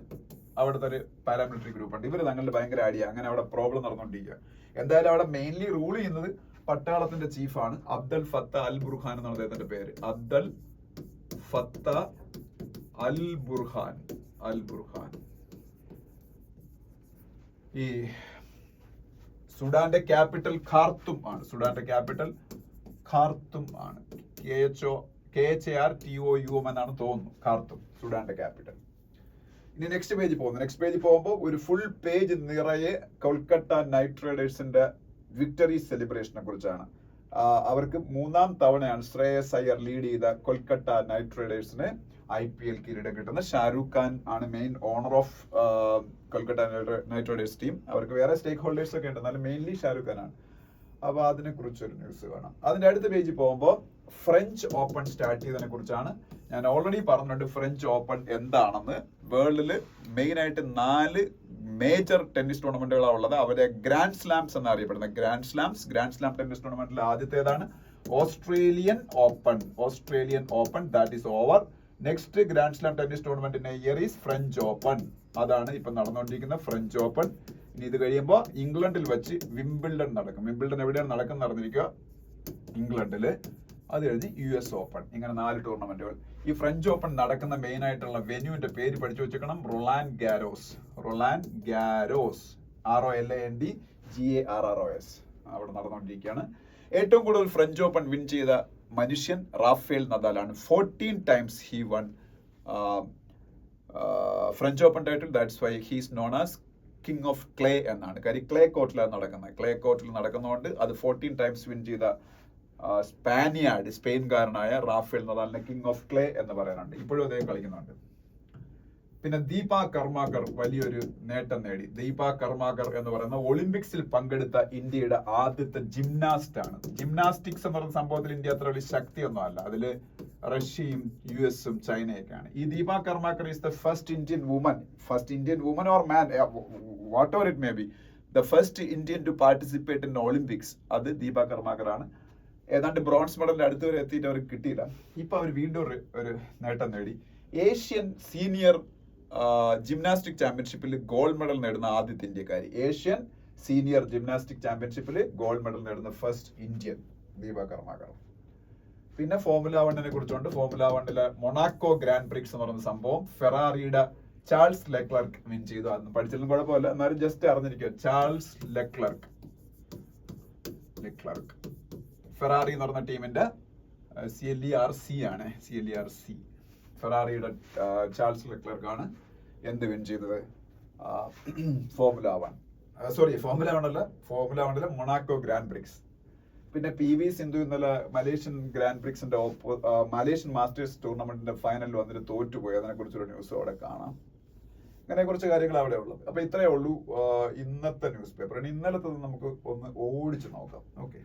അവിടുത്തെ ഒരു പാരാമിലിറ്ററി ഗ്രൂപ്പ് ഉണ്ട്. ഇവർ തങ്ങളിൽ ഭയങ്കര അടിയ, അങ്ങനെ അവിടെ പ്രോബ്ലം നടന്നുകൊണ്ടിരിക്കുക. എന്തായാലും അവിടെ മെയിൻലി റൂൾ ചെയ്യുന്നത് പട്ടാളത്തിന്റെ ചീഫാണ് അബ്ദൽ ഫത്ത അൽ ബുർഹാൻ എന്നാണ് അദ്ദേഹത്തിന്റെ പേര്. അബ്ദൽ ഫത്ത അൽ ബുർഹാൻ. ഈ സുഡാന്റെ ക്യാപിറ്റൽ ഖാർത്തും ആണ്. KHARTOUM എന്നാണ് തോന്നുന്നു, ഖാർത്തും സുഡാന്റെ ക്യാപിറ്റൽ. ഇനി നെക്സ്റ്റ് പേജ് പോകുമ്പോൾ ഒരു ഫുൾ പേജ് നിറയെ കൊൽക്കത്ത നൈറ്റ് റൈഡേഴ്സിന്റെ വിക്ടറി സെലിബ്രേഷനെ കുറിച്ചാണ്. അവർക്ക് 3-ാം തവണയാണ് ശ്രേയസ് അയ്യർ ലീഡ് ചെയ്ത കൊൽക്കത്ത നൈറ്റ് റൈഡേഴ്സിന് IPL കിരീടം കിട്ടുന്നത്. ഷാരൂഖ് ഖാൻ ആണ് main owner of Kolkata Knight Riders team. അവർക്ക് വേറെ സ്റ്റേക്ക് ഹോൾഡേഴ്സ് ഒക്കെ ഉണ്ട്, എന്നാലും മെയിൻലി ഷാരൂഖ് ഖാൻ ആണ്. അപ്പൊ അതിനെ കുറിച്ചൊരു ന്യൂസ് കാണാം. അതിന്റെ അടുത്ത പേജിൽ പോകുമ്പോൾ ഫ്രഞ്ച് ഓപ്പൺ സ്റ്റാർട്ട് ചെയ്തതിനെ കുറിച്ചാണ്. ഞാൻ ഓൾറെഡി പറഞ്ഞിട്ടുണ്ട് ഫ്രഞ്ച് ഓപ്പൺ എന്താണെന്ന്. വേൾഡില് മെയിൻ ആയിട്ട് 4 മേജർ ടെന്നീസ് ടൂർണമെന്റുകളാണ് ഉള്ളത്. അവരെ ഗ്രാൻഡ് സ്ലാംസ് എന്നറിയപ്പെടുന്ന ഗ്രാൻഡ് സ്ലാം ടെന്നീസ് ടൂർണമെന്റിൽ ആദ്യത്തേതാണ് Australian open that is over. Next grand slam tennis tournament in A year is French open. അതാണ് ഇപ്പൊ നടന്നുകൊണ്ടിരിക്കുന്ന ഫ്രഞ്ച് ഓപ്പൺ. ഇനി ഇത് കഴിയുമ്പോൾ ഇംഗ്ലണ്ടിൽ വെച്ച് വിംബിൾഡൺ നടക്കും. വിംബിൾഡൺ എവിടെയാണ് നടന്നിരിക്കുക? ഇംഗ്ലണ്ടില്. അത് കഴിഞ്ഞ് US ഓപ്പൺ. ഇങ്ങനെ 4 ടൂർണമെന്റുകൾ. ഈ ഫ്രഞ്ച് ഓപ്പൺ നടക്കുന്ന മെയിൻ ആയിട്ടുള്ള വെന്യൂവിന്റെ പേര് പഠിച്ചു വെച്ചേക്കണം. റൊളാൻ ഗാരോസ്. ROLAND GARROS. അവിടെ നടന്നുകൊണ്ടിരിക്കുകയാണ്. ഏറ്റവും കൂടുതൽ ഫ്രഞ്ച് ഓപ്പൺ വിൻ ചെയ്ത മനുഷ്യൻ റാഫേൽ നദാലാണ്. 14 times he won French open title. That's why he's known as king of clay എന്നാണ്. കാര്യം ക്ലേ കോർട്ടിലാണ് നടക്കുന്നത്. ക്ലേ കോർട്ടിൽ നടക്കുന്നതുകൊണ്ട് അത് 14 times വിൻ ചെയ്ത സ്പെയിൻകാരനായ റാഫേൽ നദാലിനെ കിങ് ഓഫ് ക്ലേ എന്ന് പറയാനുണ്ട്. ഇപ്പോഴും അദ്ദേഹം കളിക്കുന്നുണ്ട്. പിന്നെ ദീപ കർമാകർ വലിയൊരു നേട്ടം നേടി. ദീപ കർമാകർ എന്ന് പറയുന്ന ഒളിമ്പിക്സിൽ പങ്കെടുത്ത ഇന്ത്യയുടെ ആദ്യത്തെ ജിംനാസ്റ്റ് ആണ്. ജിംനാസ്റ്റിക്സ് എന്ന് പറയുന്ന സംഭവത്തിൽ ഇന്ത്യ അത്ര വലിയ ശക്തിയൊന്നും അല്ല. അതില് റഷ്യയും US-ഉം ചൈനയൊക്കെയാണ്. ഈ Deepa Karmakar is the first Indian woman or man, whatever it may be, the first Indian to participate in Olympics. അത് ദീപ കർമാകർ ആണ്. ഏതാണ്ട് ബ്രോൺസ് മെഡലിന്റെ അടുത്ത് വരെ എത്തിയിട്ട് അവർക്ക് കിട്ടിയില്ല. ഇപ്പൊ അവർ വീണ്ടും ഒരു നേട്ടം നേടി. ഏഷ്യൻ സീനിയർ ജിംനാസ്റ്റിക് ചാമ്പ്യൻഷിപ്പിൽ ഗോൾഡ് മെഡൽ നേടുന്ന ആദ്യത്തെ ഇന്ത്യക്കാരി. ഏഷ്യൻ സീനിയർ ജിംനാസ്റ്റിക് ചാമ്പ്യൻഷിപ്പിൽ ഗോൾഡ് മെഡൽ നേടുന്ന ഫസ്റ്റ് ഇന്ത്യൻ ദീപ കർമാകർ. പിന്നെ ഫോർമുല 1 കുറിച്ചുണ്ട്. ഫോർമുല 1 മൊണാക്കോ ഗ്രാൻഡ് പ്രിക്സ് എന്ന് പറയുന്ന സംഭവം ഫെറാറിയുടെ ചാൾസ് ലെക്ലർക്ക് വിൻ ചെയ്തു. അന്ന് പഠിച്ചാലും കുഴപ്പമില്ല, എന്നാലും ജസ്റ്റ് അറിഞ്ഞിരിക്കുക. ചാൾസ് ലെക്ലർക്ക് ഫെറാറി എന്ന് പറഞ്ഞ ടീമിന്റെ CLERC ആണ്. ഫെറാറിയുടെ ചാൾസ് ലെക്ലർക്ക് ആണ് എന്ത് വിൻ ചെയ്തത്? ഫോർമുല 1 അല്ല, ഫോർമുല 1 മൊണാക്കോ ഗ്രാൻഡ് പ്രിക്സ്. പിന്നെ PV സിന്ധു ഇന്നലെ മലേഷ്യൻ ഗ്രാൻഡ് പ്രിക്സിന്റെ മലേഷ്യൻ മാസ്റ്റേഴ്സ് ടൂർണമെന്റിന്റെ ഫൈനലിൽ വന്നിട്ട് തോറ്റുപോയി. അതിനെ കുറിച്ചൊരു ന്യൂസ് അവിടെ കാണാം. അങ്ങനെ കുറച്ച് കാര്യങ്ങൾ അവിടെ ഉള്ളത്. അപ്പൊ ഇത്രയേ ഉള്ളൂ ഇന്നത്തെ ന്യൂസ് പേപ്പർ. ഇനി ഇന്നലത്തെ നമുക്ക് ഒന്ന് ഓടിച്ചു നോക്കാം. ഓക്കെ,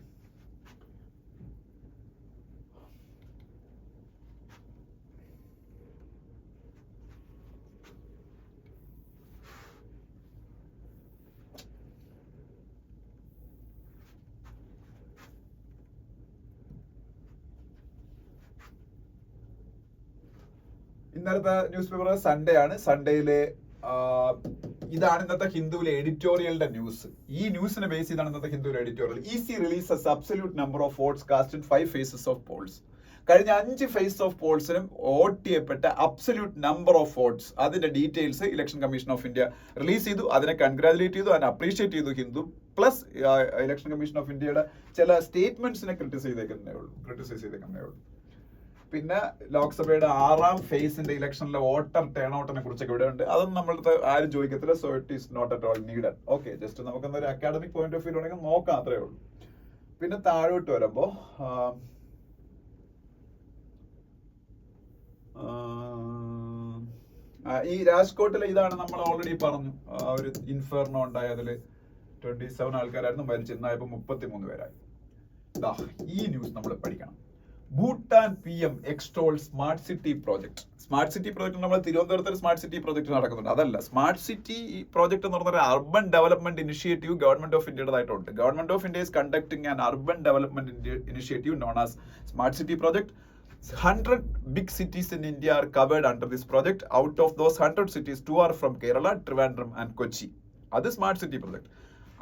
ഇന്നലത്തെ ന്യൂസ് പേപ്പർ സൺഡേ ആണ്. സൺഡേയിലെ ഇതാണ് ഇന്നത്തെ ഹിന്ദുവിലെ എഡിറ്റോറിയലിന്റെ ന്യൂസ്. ഈ ന്യൂസിനെ ബേസ് ചെയ്താണ് ഇന്നത്തെ ഹിന്ദുവിലെ editorial. EC releases absolute number of votes cast in 5 phases of polls. കഴിഞ്ഞ 5 phase ഓഫ് പോൾസിനും വോട്ട് ചെയ്യപ്പെട്ട അബ്സല്യൂട്ട് നമ്പർ ഓഫ് വോട്ട്സ്, അതിന്റെ details election commission of India release ചെയ്തു. അതിനെ കൺഗ്രാജുലേറ്റ് ചെയ്തു, അതിനെ അപ്രീഷിയേറ്റ് ചെയ്തു Hindu. Plus election commission of ഇന്ത്യയുടെ ചില സ്റ്റേറ്റ്മെന്റ്സിനെ ക്രിട്ടിസൈസ് ചെയ്തേക്കുന്നേ ഉള്ളൂ. പിന്നെ ലോക്സഭയുടെ 6ാം ഫേസിന്റെ ഇലക്ഷനിലെ വോട്ടർ ടേൺ ഔട്ടിനെ കുറിച്ചൊക്കെ ഇവിടെ ഉണ്ട്. അതൊന്നും നമ്മളടുത്ത് ആരും ചോദിക്കത്തില്ല. So it is not at all needed. Okay, just നമുക്കൊന്നൊരു അക്കാഡമിക് പോയിന്റ് ഓഫ് വ്യൂ ഉണ്ടെങ്കിൽ നോക്കാം, അത്രേ ഉള്ളൂ. പിന്നെ താഴോട്ട് വരുമ്പോ ഈ രാജ്കോട്ടിലെ ഇതാണ് നമ്മൾ ഓൾറെഡി പറഞ്ഞു. ഒരു ഇൻഫെർണോ ഉണ്ടായി, അതിൽ 27 ആൾക്കാരായിരുന്നു മരിച്ചു. ഇന്നായപ്പോ 33 പേരായി. ഈ ന്യൂസ് നമ്മൾ പഠിക്കണം. Bhutan PM എക്സ്റ്റോൾ smart city project. Smart city project നമ്മൾ തിരുവനന്തപുരത്ത് സ്മാർട്ട് സിറ്റി പ്രോജക്ട് നടക്കുന്നുണ്ട്. അതല്ല, സ്മാർട്ട് സിറ്റി പ്രോജക്ട് എന്ന് പറഞ്ഞാൽ urban development initiative government of ഇന്ത്യയുടേതായിട്ടുണ്ട്. Government of India is conducting an urban development initiative known as smart city project. 100 big cities in India are covered under this project. Out of those 100 cities, 2 are from Kerala, Trivandrum and Kochi. That is smart city project.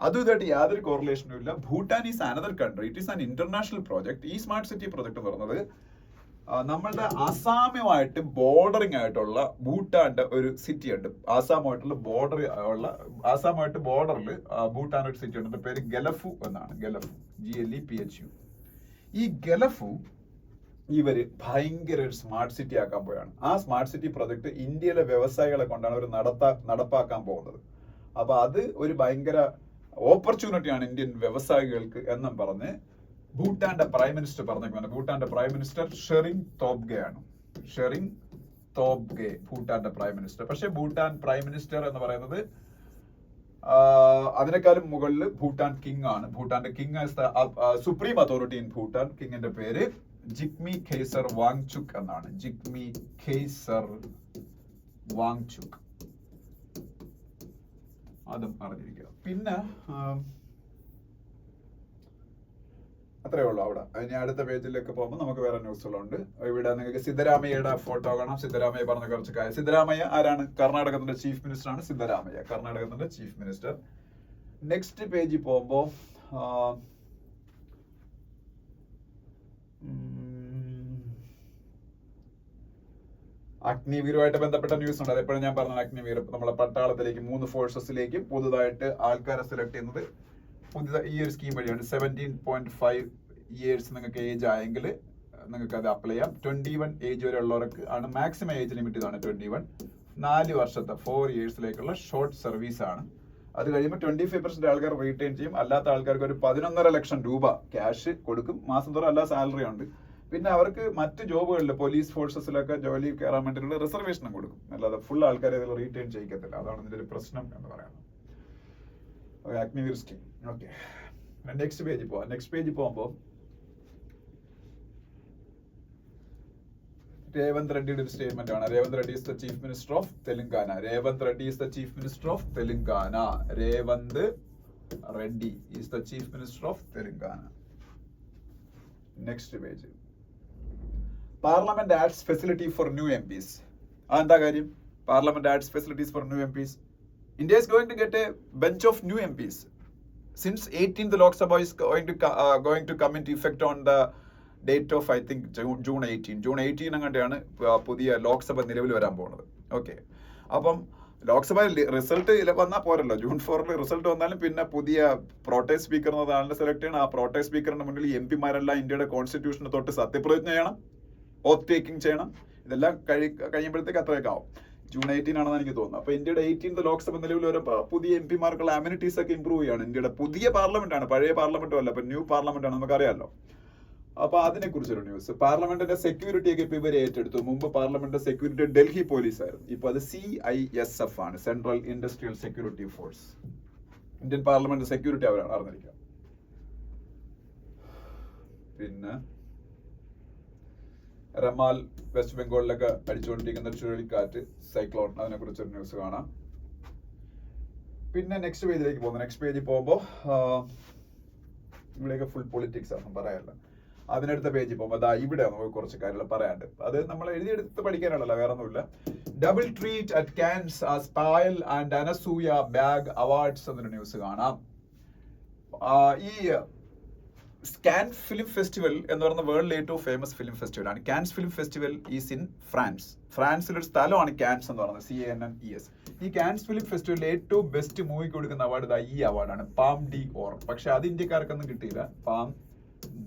അതുമായിട്ട് യാതൊരു കോറിലേഷനും ഇല്ല. Bhutan is another country. It is an international project. ഈ smart city project എന്ന് പറയുന്നത് നമ്മളുടെ ആസാമുമായിട്ട് bordering ആയിട്ടുള്ള ഭൂട്ടാന്റെ ഒരു city ഉണ്ട്. ആസാമുമായിട്ട് ബോർഡറിൽ ഭൂട്ടാൻ ഒരു സിറ്റി ഉണ്ട്. പേര് ഗലഫു എന്നാണ്. ഗലഫു, GLEPHU. ഈ ഗലഫു ഇവര് ഭയങ്കര ഒരു സ്മാർട്ട് സിറ്റി ആക്കാൻ പോയാണ്. ആ സ്മാർട്ട് സിറ്റി പ്രൊജക്ട് ഇന്ത്യയിലെ വ്യവസായികളെ കൊണ്ടാണ് അവർ നടപ്പാക്കാൻ പോകുന്നത്. അപ്പൊ അത് ഒരു ഭയങ്കര ഓപ്പർച്യൂണിറ്റിയാണ് ഇന്ത്യൻ വ്യവസായികൾക്ക് എന്നും പറഞ്ഞ് ഭൂട്ടാന്റെ പ്രൈം മിനിസ്റ്റർ പറഞ്ഞേക്കാണ്. ഭൂട്ടാന്റെ പ്രൈം മിനിസ്റ്റർ ഷെറിംഗ് തോബ്ഗെ ആണ്. ഷെറിംഗ് തോബ്ഗെ ഭൂട്ടാന്റെ പ്രൈം മിനിസ്റ്റർ. പക്ഷെ ഭൂട്ടാൻ പ്രൈം മിനിസ്റ്റർ എന്ന് പറയുന്നത് അതിനേക്കാളും മുകളിൽ ഭൂട്ടാൻ കിങ് ആണ്. ഭൂട്ടാന്റെ king supreme authority in Bhutan. കിങ്ങിന്റെ പേര് ജിഗ്മി ഖേസർ വാങ്ചുക് എന്നാണ്. ജിഗ്മി ഖേസർ വാങ്ചുക്. അതും അറിഞ്ഞിരിക്കുക. പിന്നെ അത്രേ ഉള്ളൂ അവിടെ. ഇനി അടുത്ത പേജിലേക്ക് പോകുമ്പോൾ നമുക്ക് വേറെ ന്യൂസുകളുണ്ട്. ഇവിടെ നിങ്ങൾക്ക് സിദ്ധരാമയ്യയുടെ ഫോട്ടോ കാണാം. സിദ്ധരാമയ്യ പറഞ്ഞ കുറച്ച് കാര്യം. സിദ്ധരാമയ്യ ആരാണ്? കർണാടകത്തിന്റെ ചീഫ് മിനിസ്റ്റർ ആണ് സിദ്ധരാമയ്യ. കർണാടകത്തിന്റെ ചീഫ് മിനിസ്റ്റർ. നെക്സ്റ്റ് പേജിൽ പോകുമ്പോ അഗ്നിവീറുമായിട്ട് ബന്ധപ്പെട്ട ന്യൂസ് ഉണ്ട്. അതെപ്പോഴും ഞാൻ പറഞ്ഞ അഗ്നിവീർ നമ്മളെ പട്ടാളത്തിലേക്ക് 3 ഫോഴ്സസിലേക്ക് പുതുതായിട്ട് ആൾക്കാരെ സെലക്ട് ചെയ്യുന്നത് ഈ ഒരു സ്കീം വഴിയാണ്. 17.5 ഇയേഴ്സ് നിങ്ങൾക്ക് ഏജ് ആയെങ്കിൽ നിങ്ങൾക്ക് അത് അപ്ലൈ ചെയ്യാം. 21 ഏജ് വരെ ഉള്ളവർക്ക് ആണ് മാക്സിമം ഏജ് ലിമിറ്റ്. ഇതാണ് 21. 4 വർഷത്തെ 4 ഇയേഴ്സിലേക്കുള്ള ഷോർട്ട് സർവീസ് ആണ്. അത് കഴിയുമ്പോൾ 25% ആൾക്കാർ റീറ്റെയിൻ ചെയ്യും. അല്ലാത്ത ആൾക്കാർക്ക് ഒരു 11.5 ലക്ഷം രൂപ ക്യാഷ് കൊടുക്കും. മാസം തോറും എല്ലാ സാലറി ഉണ്ട്. പിന്നെ അവർക്ക് മറ്റ് ജോബുകളിൽ പോലീസ് ഫോഴ്സസിലൊക്കെ ജോലി കയറാൻ വേണ്ടിയിട്ടുള്ള റിസർവേഷനും കൊടുക്കും. അല്ലാതെ ഫുൾ ആൾക്കാരെ ഇതിൽ റീറ്റെയിൻ ചെയ്യിക്കത്തില്ല. അതാണ് ഇതിന്റെ ഒരു പ്രശ്നം എന്ന് പറയുന്നത്. അഗ്നിവീർ സ്കീം. ഓക്കെ, നെക്സ്റ്റ് പേജിൽ പോവാം. നെക്സ്റ്റ് പേജിൽ പോകുമ്പോൾ രേവന്ത് റെഡ്ഡിയുടെ ഒരു സ്റ്റേറ്റ്മെന്റ് ആണ്. Revanth Reddy is the chief minister of Telangana. Revanth Reddy is the chief minister of Telangana. Revanth Reddy is the chief minister of Telangana. Next page. Parliament adds facility for new MPs. അതെന്താ കാര്യം? Parliament adds facilities for new MPs. India is going to get a bunch of new MPs. Since 18th, the Lok Sabha is going to come into effect on the date of, I think, June 18. June 18 അങ്ങനെയാണ് പുതിയ ലോക്സഭ നിലവിൽ വരാൻ പോകുന്നത്. Okay, അപ്പം Lok Sabha result വന്നാൽ പോരല്ലോ. June 4 result വന്നാലും പിന്നെ പുതിയ പ്രോട്ടേസ്റ്റ് സ്പീക്കർ എന്ന ആളിനെ സെലക്ട് ചെയ്യണം. ആ പ്രോട്ടേസ്റ്റ് സ്പീക്കറിന്റെ മുന്നിൽ MPമാരെല്ലാം ഇന്ത്യയുടെ കോൺസ്റ്റിറ്റ്യൂഷനെ തൊട്ട് സത്യപ്രതിജ്ഞ ചെയ്യണം, ഓത്ത് ടേക്കിംഗ് ചെയ്യണം. ഇതെല്ലാം കഴിയുമ്പോഴത്തേക്ക് അത്രയൊക്കെ ആവും. June 18 ആണെന്ന് എനിക്ക് തോന്നുന്നു. അപ്പൊ ഇന്ത്യയുടെ 18th ലോക്സഭ നിലവിൽ വരുമ്പോൾ പുതിയ MPമാർക്കുള്ള അമ്യൂണിറ്റീസ് ഒക്കെ ഇമ്പ്രൂവ് ചെയ്യാണ്. ഇന്ത്യയുടെ പുതിയ പാർലമെന്റ് ആണ്, പഴയ പാർലമെന്റും അല്ല, ഇപ്പൊ ന്യൂ പാർലമെന്റ് ആണ്, നമുക്കറിയാമല്ലോ. അപ്പൊ അതിനെ കുറിച്ചൊരു ന്യൂസ്. പാർലമെന്റിന്റെ സെക്യൂരിറ്റി ഒക്കെ ഇപ്പൊ ഇവർ ഏറ്റെടുത്തു. മുമ്പ് പാർലമെന്റിന്റെ സെക്യൂരിറ്റി ഡൽഹി പോലീസ് ആയിരുന്നു. ഇപ്പൊ അത് CISF ആണ്, central industrial security force. Indian parliament security അവരാണ് അറിഞ്ഞിരിക്കുക. പിന്നെ റമാൽ വെസ്റ്റ് ബംഗാളിലൊക്കെ അടിച്ചുകൊണ്ടിരിക്കുന്ന ചുഴലിക്കാറ്റ്, സൈക്ലോൺ, അതിനെ കുറിച്ചൊരു ന്യൂസ് കാണാം. പിന്നെ നെക്സ്റ്റ് പേജിലേക്ക് പോകുന്നു. നെക്സ്റ്റ് പേജിൽ പോകുമ്പോൾ ഇവിടെയൊക്കെ ഫുൾ പൊളിറ്റിക്സ് ആണ്, പറയാനല്ല. അതിനടുത്ത പേജിൽ പോകുമ്പോൾ അതാ ഇവിടെ നമുക്ക് കുറച്ച് കാര്യങ്ങൾ പറയാണ്ട്. അത് നമ്മൾ എഴുതിയെടുത്ത് പഠിക്കാനുള്ളല്ല, വേറെ ഒന്നുമില്ല. Double treat at Cannes as Payal and Anasuya bag awards എന്നൊരു ന്യൂസ് കാണാം. ഈ കാൻസ് ഫിലിം ഫെസ്റ്റിവൽ എന്ന് പറയുന്ന വേൾഡിലെ ഏറ്റവും ഫേമസ് ഫിലിം ഫെസ്റ്റിവൽ ആണ്. Cannes film festival is in France. ഫ്രാൻസിലൊരു സ്ഥലമാണ് കാൻസ് എന്ന് പറയുന്നത്, CANNES. ഈ കാൻസ് ഫിലിം ഫെസ്റ്റിവലിൽ ഏറ്റവും ബെസ്റ്റ് മൂവിക്ക് കൊടുക്കുന്ന അവാർഡ് ഈ അവാർഡാണ്, പാം ഡി ഓർ. പക്ഷെ അത് ഇന്ത്യക്കാർക്കൊന്നും കിട്ടിയില്ല. പാം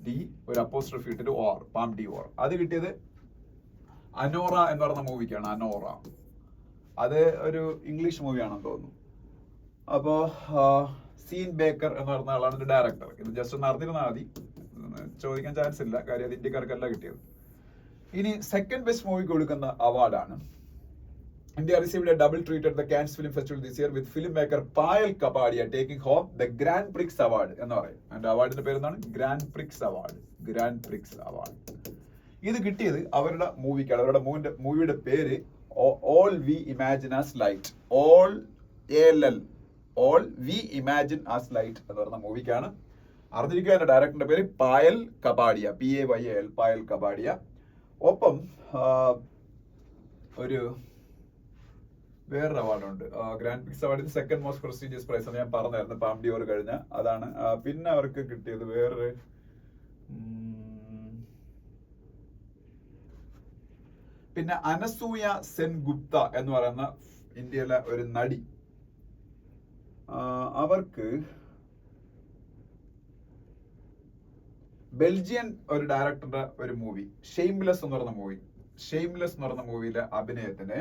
ഡി ഒരു അപ്പോസ്ട്രോഫി ഇട്ടിട്ട് ഓർ, പാം ഡി ഓർ. അത് കിട്ടിയത് അനോറ എന്ന് പറയുന്ന മൂവിക്കാണ്. അനോറ അത് ഒരു ഇംഗ്ലീഷ് മൂവിയാണെന്ന് തോന്നുന്നു. അപ്പോ സീൻ ബേക്കർ എന്ന് പറഞ്ഞ ആളാണ് ഡയറക്ടർ. ഇത് ജസ്റ്റ് ഒന്ന് അറിഞ്ഞിരുന്നാൽ മതി, ചോദിക്കാൻ ചാൻസ് ഇല്ല, കാര്യം അത് ഇന്ത്യക്കാർക്കല്ല കിട്ടിയത്. ഇനി സെക്കൻഡ് ബെസ്റ്റ് മൂവി കൊടുക്കുന്ന അവാർഡാണ്. India received a double treat at the Cannes Film Festival this year with filmmaker Payal Kapadia taking home the Grand Prix Award എന്ന് പറയും. അതിന്റെ അവാർഡിന്റെ പേര് എന്താണ്? Grand Prix Award. Grand Prix Award. ഇത് കിട്ടിയത് അവരുടെ മൂവിക്കാണ്. അവരുടെ മൂവിയുടെ പേര് All We Imagine As Light. All We Imagine As Light എന്ന് പറയുന്ന മൂവിക്കാണ്. അറിഞ്ഞിരിക്കുക. അതിന്റെ ഡയറക്ടറിന്റെ പേര് പായൽ കപാഡിയ, PAYAL, പായൽ കപാഡിയ. ഒപ്പം ഒരു വേറൊരു അവാർഡുണ്ട്, ഗ്രാൻഡ് പിക്സ് അവാർഡിൽ സെക്കൻഡ് മോസ്റ്റ് പ്രസ്റ്റീജിയസ് പ്രൈസ് ആണ്, ഞാൻ പറഞ്ഞായിരുന്നു പാം ഡിയോർ കഴിഞ്ഞ അതാണ്. പിന്നെ അവർക്ക് കിട്ടിയത് വേറൊരു പിന്നെ അനസൂയ സെൻ ഗുപ്ത എന്ന് പറയുന്ന ഇന്ത്യയിലെ ഒരു നടി, അവർക്ക് ബെൽജിയൻ ഒരു ഡയറക്ടറുടെ ഒരു മൂവി ഷെയിംലെസ് എന്ന് പറഞ്ഞ മൂവിയിലെ അഭിനയത്തിന്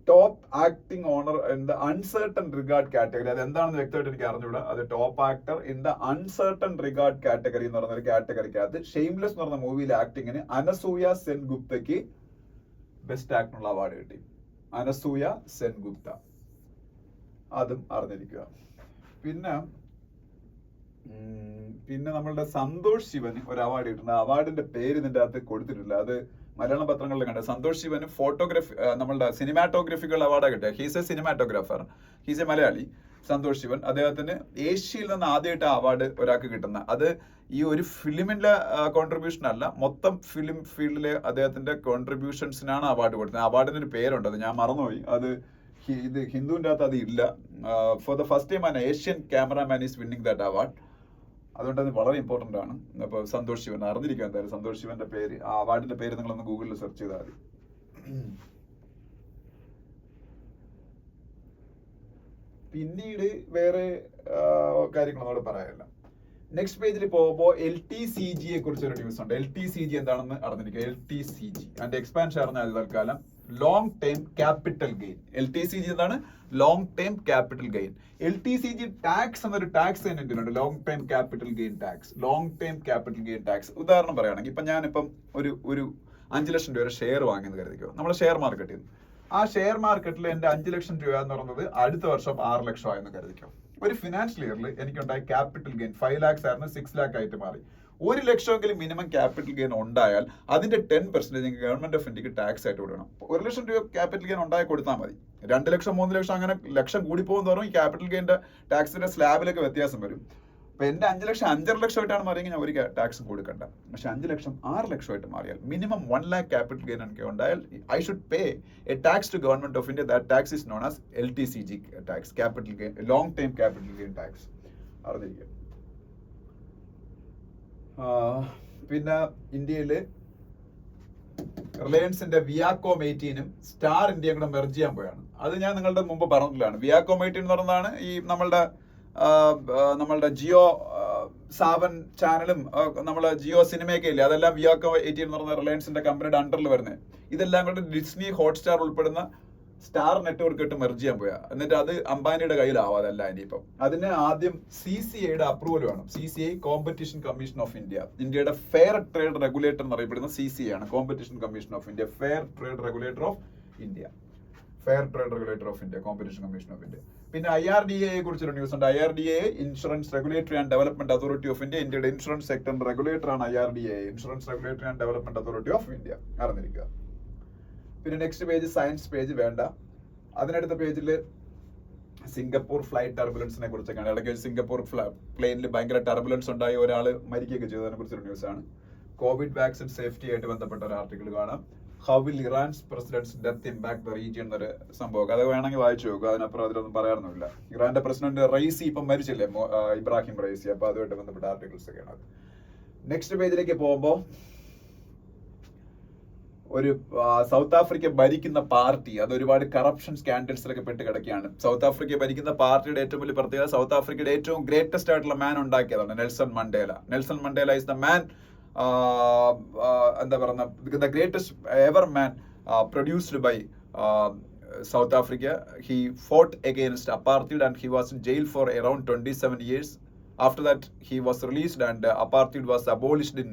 top acting honour in the Un Certain Regard category. അത് എന്താണെന്ന് വ്യക്തമായിട്ട് എനിക്ക് അറിഞ്ഞൂടാ. അത് top actor in the Un Certain Regard category എന്ന് പറഞ്ഞ ഒരു കാറ്റഗറിക്കകത്ത് ഷെയിംലെസ് എന്ന് പറഞ്ഞ മൂവിയിലെ ആക്ടിങ്ങിന് അനസൂയ സെൻ ഗുപ്തയ്ക്ക് ബെസ്റ്റ് ആക്ടറിനുള്ള അവാർഡ് കിട്ടി. അനസൂയ സെൻ ഗുപ്ത, അതും അറിഞ്ഞിരിക്കുക. പിന്നെ നമ്മളുടെ സന്തോഷ് ശിവന് ഒരു അവാർഡ് കിട്ടുന്നത്. അവാർഡിന്റെ പേര് ഇതിന്റെ അകത്ത് കൊടുത്തിട്ടില്ല, അത് മലയാളം പത്രങ്ങളിൽ കണ്ടത്. സന്തോഷ് ശിവന് ഫോട്ടോഗ്രാഫി, നമ്മളുടെ സിനിമാറ്റോഗ്രഫിക്കുള്ള അവാർഡാണ് കിട്ടിയത്. He's a cinematographer, he's a Malayali Santosh Sivan. അദ്ദേഹത്തിന് ഏഷ്യയിൽ നിന്ന് ആദ്യമായിട്ട് ആ അവാർഡ് ഒരാൾക്ക് കിട്ടുന്ന. അത് ഈ ഒരു ഫിലിമിന്റെ കോൺട്രിബ്യൂഷൻ അല്ല, മൊത്തം ഫിലിം ഫീൽഡിലെ അദ്ദേഹത്തിന്റെ കോൺട്രിബ്യൂഷൻസിനാണ് അവാർഡ് കൊടുത്തത്. അവാർഡിന് ഒരു പേരുണ്ട്, അത് ഞാൻ മറന്നുപോയി. അത് ഇത് ഹിന്ദുവിന്റെ അകത്ത് അത് ഇല്ല. For the first time an Asian cameraman is winning that award. അതുകൊണ്ട് അത് വളരെ ഇമ്പോർട്ടന്റ് ആണ്. അപ്പൊ സന്തോഷ് ശിവൻ അറിഞ്ഞിരിക്കുക എന്തായാലും. സന്തോഷ് ശിവന്റെ പേര്, ആ അവാർഡിന്റെ പേര് നിങ്ങളൊന്ന് ഗൂഗിളിൽ സെർച്ച് ചെയ്താൽ മതി. പിന്നീട് വേറെ കാര്യങ്ങൾ നമ്മളോട് പറയാനില്ല. നെക്സ്റ്റ് പേജിൽ പോകുമ്പോൾ LTCG യെ കുറിച്ച് ഒരു ന്യൂസ് ഉണ്ട്. LTCG എന്താണെന്ന് അറിഞ്ഞിരിക്കുക. LTCG അതിന്റെ എക്സ്പാൻഷൻ അറിഞ്ഞാൽ തൽക്കാലം long time capital gain. LTCG എന്താണ്? Long time capital gain. LTCG tax എന്നൊരു ടാക്സ് തന്നെ ഉണ്ട്, long time capital gain tax. Long time capital gain tax ഉദാഹരണം പറയുകയാണെങ്കിൽ ഇപ്പൊ ഞാനിപ്പം ഒരു 5 ലക്ഷം രൂപ ഷെയർ വാങ്ങിയെന്ന് കരുതിക്കോ, നമ്മളെ ഷെയർ മാർക്കറ്റിൽ നിന്ന്. ആ ഷെയർ മാർക്കറ്റിൽ എന്റെ 5 ലക്ഷം രൂപ എന്ന് പറയുന്നത് അടുത്ത വർഷം 6 ലക്ഷം ആയെന്ന് കരുതിക്കോ. ഒരു ഫിനാൻഷ്യൽ ഇയറിൽ എനിക്കുണ്ടായ ക്യാപിറ്റൽ ഗെയിൻ 5 lakhs ആയിരുന്നു 6 lakh ആയിട്ട് മാറി. 1 ലക്ഷമെങ്കിലും മിനിമം ക്യാപിറ്റൽ ഗെയിൻ ഉണ്ടായാൽ അതിന്റെ 10% ഗവൺമെന്റ് ഓഫ് ഇന്ത്യക്ക് ടാക്സ് ആയിട്ട് കൊടുക്കണം. 1 ലക്ഷം രൂപ ക്യാപിറ്റൽ ഗെയിൻ ഉണ്ടായി കൊടുത്താൽ മതി. 2 ലക്ഷം 3 ലക്ഷം അങ്ങനെ ലക്ഷം കൂടി പോകുന്ന തോറും ഈ ക്യാപിറ്റൽ ഗെയിൻ്റെ ടാക്സിന്റെ സ്ലാബിലൊക്കെ വ്യത്യാസം വരും. അപ്പൊ എന്റെ 5 ലക്ഷം 5.5 ലക്ഷമായിട്ടാണ് മാറിയെങ്കിൽ ഞാൻ ഒരു ടാക്സും കൊടുക്കണ്ട. പക്ഷെ 5 ലക്ഷം 6 ലക്ഷമായിട്ട് മാറിയാൽ മിനിമം 1 lakh ക്യാപിറ്റൽ ഗെയിൻ എനിക്ക് ഉണ്ടായാൽ I should pay a tax to government of India. That tax is known as LTCG tax, capital gain, long time capital gain tax. അറിഞ്ഞിരിക്കുക. പിന്നെ ഇന്ത്യയില് റിലയൻസിന്റെ വിയാകോം 18 സ്റ്റാർ ഇന്ത്യയും കൂടെ മെർജ് ചെയ്യാൻ പോയാണ്. അത് ഞാൻ നിങ്ങളുടെ മുമ്പ് പറഞ്ഞിട്ടുള്ളതാണ്. വിയാകോം 18 എന്ന് പറയുന്നതാണ് ഈ നമ്മളുടെ ജിയോ സാവൻ ചാനലും നമ്മളെ ജിയോ സിനിമയൊക്കെ ഇല്ലേ, അതെല്ലാം വിയാകോം 18 എന്ന് പറയുന്ന റിലയൻസിന്റെ കമ്പനിയുടെ അണ്ടറിൽ വരുന്നത്. ഇതെല്ലാം കൂടെ ഡിസ്നി, ഹോട്ട്സ്റ്റാർ ഉൾപ്പെടുന്ന സ്റ്റാർ നെറ്റ്വർക്ക് ഇട്ട് മെർജ് ചെയ്യാൻ പോയാ. എന്നിട്ട് അത് അംബാനിയുടെ കയ്യിലാവും അതല്ല ഇനിയിപ്പം. അതിന് ആദ്യം CCIയുടെ അപ്രൂവൽ വേണം. CCI competition commission of India, ഇന്ത്യയുടെ ഫെയർ ട്രേഡ് റെഗുലേറ്റർ എന്നറിയപ്പെടുന്ന CCI ആണ്. Competition commission of India, fair trade regulator of India, fair trade regulator of India, competition commission of India. പിന്നെ IRDA കുറിച്ചൊരു ന്യൂസ് ഉണ്ട്. IRDA insurance regulatory and development authority of India. ഇന്ത്യയുടെ insurance സെക്ടറിന്റെ regulator ആണ് IRDA, insurance regulatory and development authority of India. അറിഞ്ഞിരിക്കുക. പിന്നെ next page science page വേണ്ട. അതിനടുത്ത പേജിൽ Singapore flight ടർബുലൻസിനെ കുറിച്ചൊക്കെയാണ്. ഇടയ്ക്ക് സിംഗപ്പൂർ പ്ലെയിനിൽ ഭയങ്കര ടർബുലൻസ് ഉണ്ടായി, ഒരാൾ മരിക്കുകയൊക്കെ ചെയ്തതിനെ കുറിച്ചൊരു ന്യൂസാണ്. കോവിഡ് വാക്സിൻ സേഫ്റ്റി ആയിട്ട് ബന്ധപ്പെട്ട ഒരു ആർട്ടിക്കിൾ കാണാം. How will Iran's president's death impact the region എന്നൊരു സംഭവം. അത് വേണമെങ്കിൽ വായിച്ചു നോക്കുക. അതിനപ്പുറം അതിലൊന്നും പറയാനൊന്നുമില്ല. ഇറാന്റെ പ്രസിഡന്റ് റൈസി ഇപ്പം മരിച്ചില്ലേ, ഇബ്രാഹിം റൈസി. അപ്പൊ അതുമായിട്ട് ബന്ധപ്പെട്ട ആർട്ടിക്കിൾസ് ഒക്കെയാണ്. നെക്സ്റ്റ് പേജിലേക്ക് പോകുമ്പോൾ ഒരു സൗത്ത് ആഫ്രിക്ക ഭരിക്കുന്ന പാർട്ടി അത് ഒരുപാട് കറപ്ഷൻ സ്കാൻഡൽസിലൊക്കെ പെട്ട് കിടക്കുകയാണ്. സൗത്ത് ആഫ്രിക്ക ഭരിക്കുന്ന പാർട്ടിയുടെ ഏറ്റവും വലിയ പ്രത്യേകത സൗത്ത് ആഫ്രിക്കയുടെ ഏറ്റവും ഗ്രേറ്റസ്റ്റ് ആയിട്ടുള്ള മാൻ ഉണ്ടാക്കിയതാണ് Nelson Mandela. Nelson Mandela is the man, എന്താ പറയുക, the greatest ever man produced by South Africa. He fought against apartheid and he was in jail for around 27 years. After that, he was released and apartheid was abolished in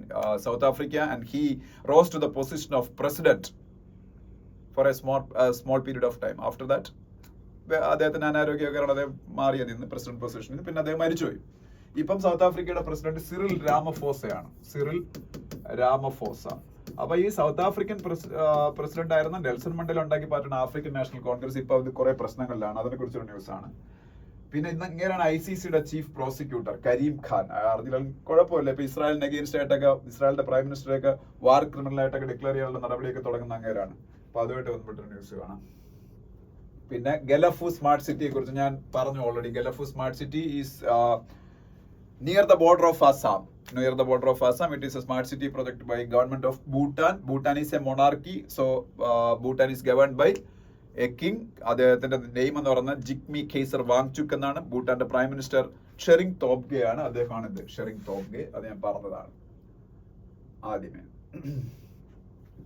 South Africa, and he rose to the position of president for a small period of time. After that, അദ്ദേഹത്തിന് അനാരോഗ്യമൊക്കെ അദ്ദേഹം മാറിയത് നിന്ന് president പൊസിഷനിൽ. പിന്നെ അദ്ദേഹം മരിച്ചുപോയി. ഇപ്പം south ആഫ്രിക്കയുടെ പ്രസിഡന്റ് സിറിൽ രാമഫോസയാണ്. Cyril Ramaphosa. അപ്പൊ ഈ സൗത്ത് ആഫ്രിക്കൻ പ്രസിഡന്റ് ആയിരുന്ന നെൽസൺ മണ്ടേല ഉണ്ടാക്കി പാർട്ടിയാണ് ആഫ്രിക്കൻ നാഷണൽ കോൺഗ്രസ്. ഇപ്പൊ അത് കുറെ പ്രശ്നങ്ങളിലാണ്. അതിനെ കുറിച്ചൊരു ന്യൂസാണ്. പിന്നെ ഇന്ന് ഇങ്ങനെയാണ് ICCയുടെ ചീഫ് പ്രോസിക്യൂട്ടർ കരീം ഖാൻ. അറിഞ്ഞാൽ കുഴപ്പമില്ല. ഇപ്പൊ ഇസ്രായേലിന് അഗെയിൻസ്റ്റ് ആയിട്ടൊക്കെ ഇസ്രായേലിന്റെ പ്രൈം മിനിസ്റ്ററെയൊക്കെ വാർ ക്രിമിനൽ ആയിട്ടൊക്കെ ഡിക്ലെയർ ചെയ്യാനുള്ള നടപടിയൊക്കെ തുടങ്ങുന്ന അങ്ങേരാണ്. അപ്പൊ അതുമായിട്ട് ബന്ധപ്പെട്ട ന്യൂസ് കാണാം. പിന്നെ ഗലഫു സ്മാർട്ട് സിറ്റിയെ കുറിച്ച് ഞാൻ പറഞ്ഞു already. Gelephu smart city is near the border of Assam. Near the border of Assam, it is a smart city project by government of Bhutan. Bhutan is a monarchy, so Bhutan is governed by a king. അദ്ദേഹത്തിന്റെ name എന്ന് പറയുന്നത് ജിഗ്മി ഖേസർ വാങ്ചുക് എന്നാണ്. ഭൂട്ടാന്റെ prime minister Tshering Tobgay ആണ്. അദ്ദേഹമാണ് ഇത് Schering Tobgay. അത് ഞാൻ പറഞ്ഞതാണ് ആദ്യമേ.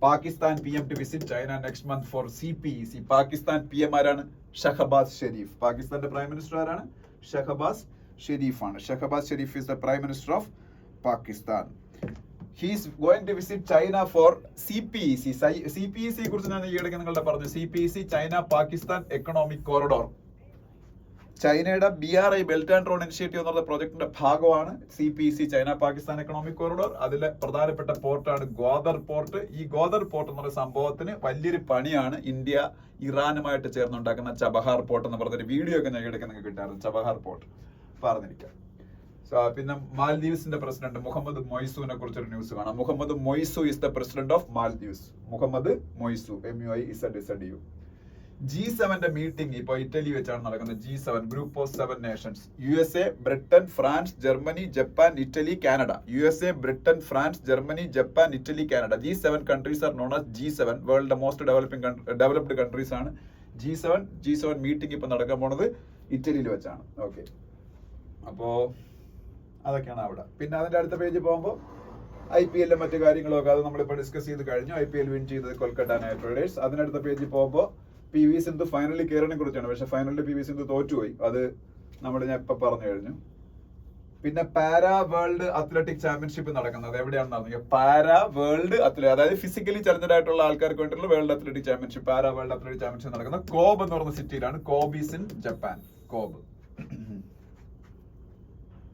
Pakistan PM to visit China next month for CPEC. Pakistan PM ആരാണ്? ഷഹബാസ് ഷെരീഫ്. പാകിസ്ഥാന്റെ പ്രൈം മിനിസ്റ്റർ ആരാണ്? Shahbaz ഷെരീഫാണ്. Shahbaz Sharif is the prime minister of Pakistan. He is going to visit China for CPEC. CPEC കുറിച്ച് ഞാൻ ഈയിടയ്ക്ക് നിങ്ങളുടെ പറഞ്ഞു. CPEC China Pakistan economic corridor. ചൈനയുടെ BRI belt and road initiative എന്ന് പറഞ്ഞ പ്രോജക്ടിന്റെ ഭാഗമാണ് CPEC China Pakistan economic corridor. അതിലെ പ്രധാനപ്പെട്ട പോർട്ടാണ് ഗ്വാദർ പോർട്ട്. ഈ ഗ്വാദർ പോർട്ട് എന്ന് പറയുന്ന സംഭവത്തിന് വലിയൊരു പണിയാണ് ഇന്ത്യ ഇറാനുമായിട്ട് ചേർന്നുണ്ടാക്കുന്ന ചബഹാർ പോർട്ട് എന്ന് പറഞ്ഞൊരു വീഡിയോ ഒക്കെ ഞാൻ ഈയിടയ്ക്ക് നിങ്ങൾക്ക് കിട്ടാറുണ്ട്. ചബഹാർ പോർട്ട് പറഞ്ഞിരിക്കാം. പിന്നെ മാൽദീവ്സിന്റെ പ്രസിഡന്റ് മുഹമ്മദ് മൊയ്സുവിനെ കുറിച്ചൊരു ന്യൂസ് കാണാം. Mohamed Muizzu is the president of Maldives. Mohamed Muizzu MUIZZU. G7 meeting ഇപ്പൊ ഇറ്റലി വെച്ചാണ് നടക്കുന്നത്. G7 group of 7 nations. USA, Britain, France, Germany, Japan, Italy, Canada. USA, Britain, France, Germany, Japan, Italy, Canada. These 7 countries are known as G7. World most developed countries ആണ് G7 meeting ഇപ്പൊ നടക്കാൻ പോണത് ഇറ്റലിയിൽ വെച്ചാണ്. Okay, അപ്പോ അതൊക്കെയാണ് അവിടെ. പിന്നെ അതിന്റെ അടുത്ത പേജ് പോകുമ്പോൾ IPL മറ്റു കാര്യങ്ങളൊക്കെ അത് നമ്മളിപ്പോൾ ഡിസ്കസ് ചെയ്ത് കഴിഞ്ഞു. IPL വിൻ ചെയ്തത് കൊൽക്കത്ത നൈറ്റ് റൈഡേഴ്സ്. അതിനടുത്ത പേജിൽ പോകുമ്പോൾ PV സിന്ധു ഫൈനലിൽ കയറിനെ കുറിച്ചാണ്. പക്ഷെ ഫൈനലിൽ PV സിന്ധു തോറ്റുപോയി. അത് ഞാൻ ഇപ്പൊ പറഞ്ഞു കഴിഞ്ഞു. പിന്നെ പാരാ വേൾഡ് അത്ലറ്റിക് ചാമ്പ്യൻഷിപ്പ് നടക്കുന്നത് എവിടെയാണെന്ന് പറഞ്ഞു. പാരാ വേൾഡ് അത്ലറ്റിക്, അതായത് ഫിസിക്കലി ചലഞ്ചഡ് ആയിട്ടുള്ള ആൾക്കാർക്ക് വേണ്ടിയിട്ടുള്ള world athletic championship, para world athletic championship നടക്കുന്നത് കോബ് എന്ന് പറയുന്ന സിറ്റിയിലാണ്. കോബീസ് ഇൻ ജപ്പാൻ. കോബ്.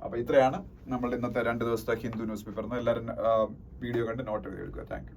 അപ്പൊ ഇത്രയാണ് നമ്മൾ ഇന്നത്തെ 2 ദിവസത്തെ ഹിന്ദു ന്യൂസ് പേപ്പർ. എല്ലാവരും വീഡിയോ കണ്ട് നോട്ട് എഴുതി എടുക്കുക. Thank you.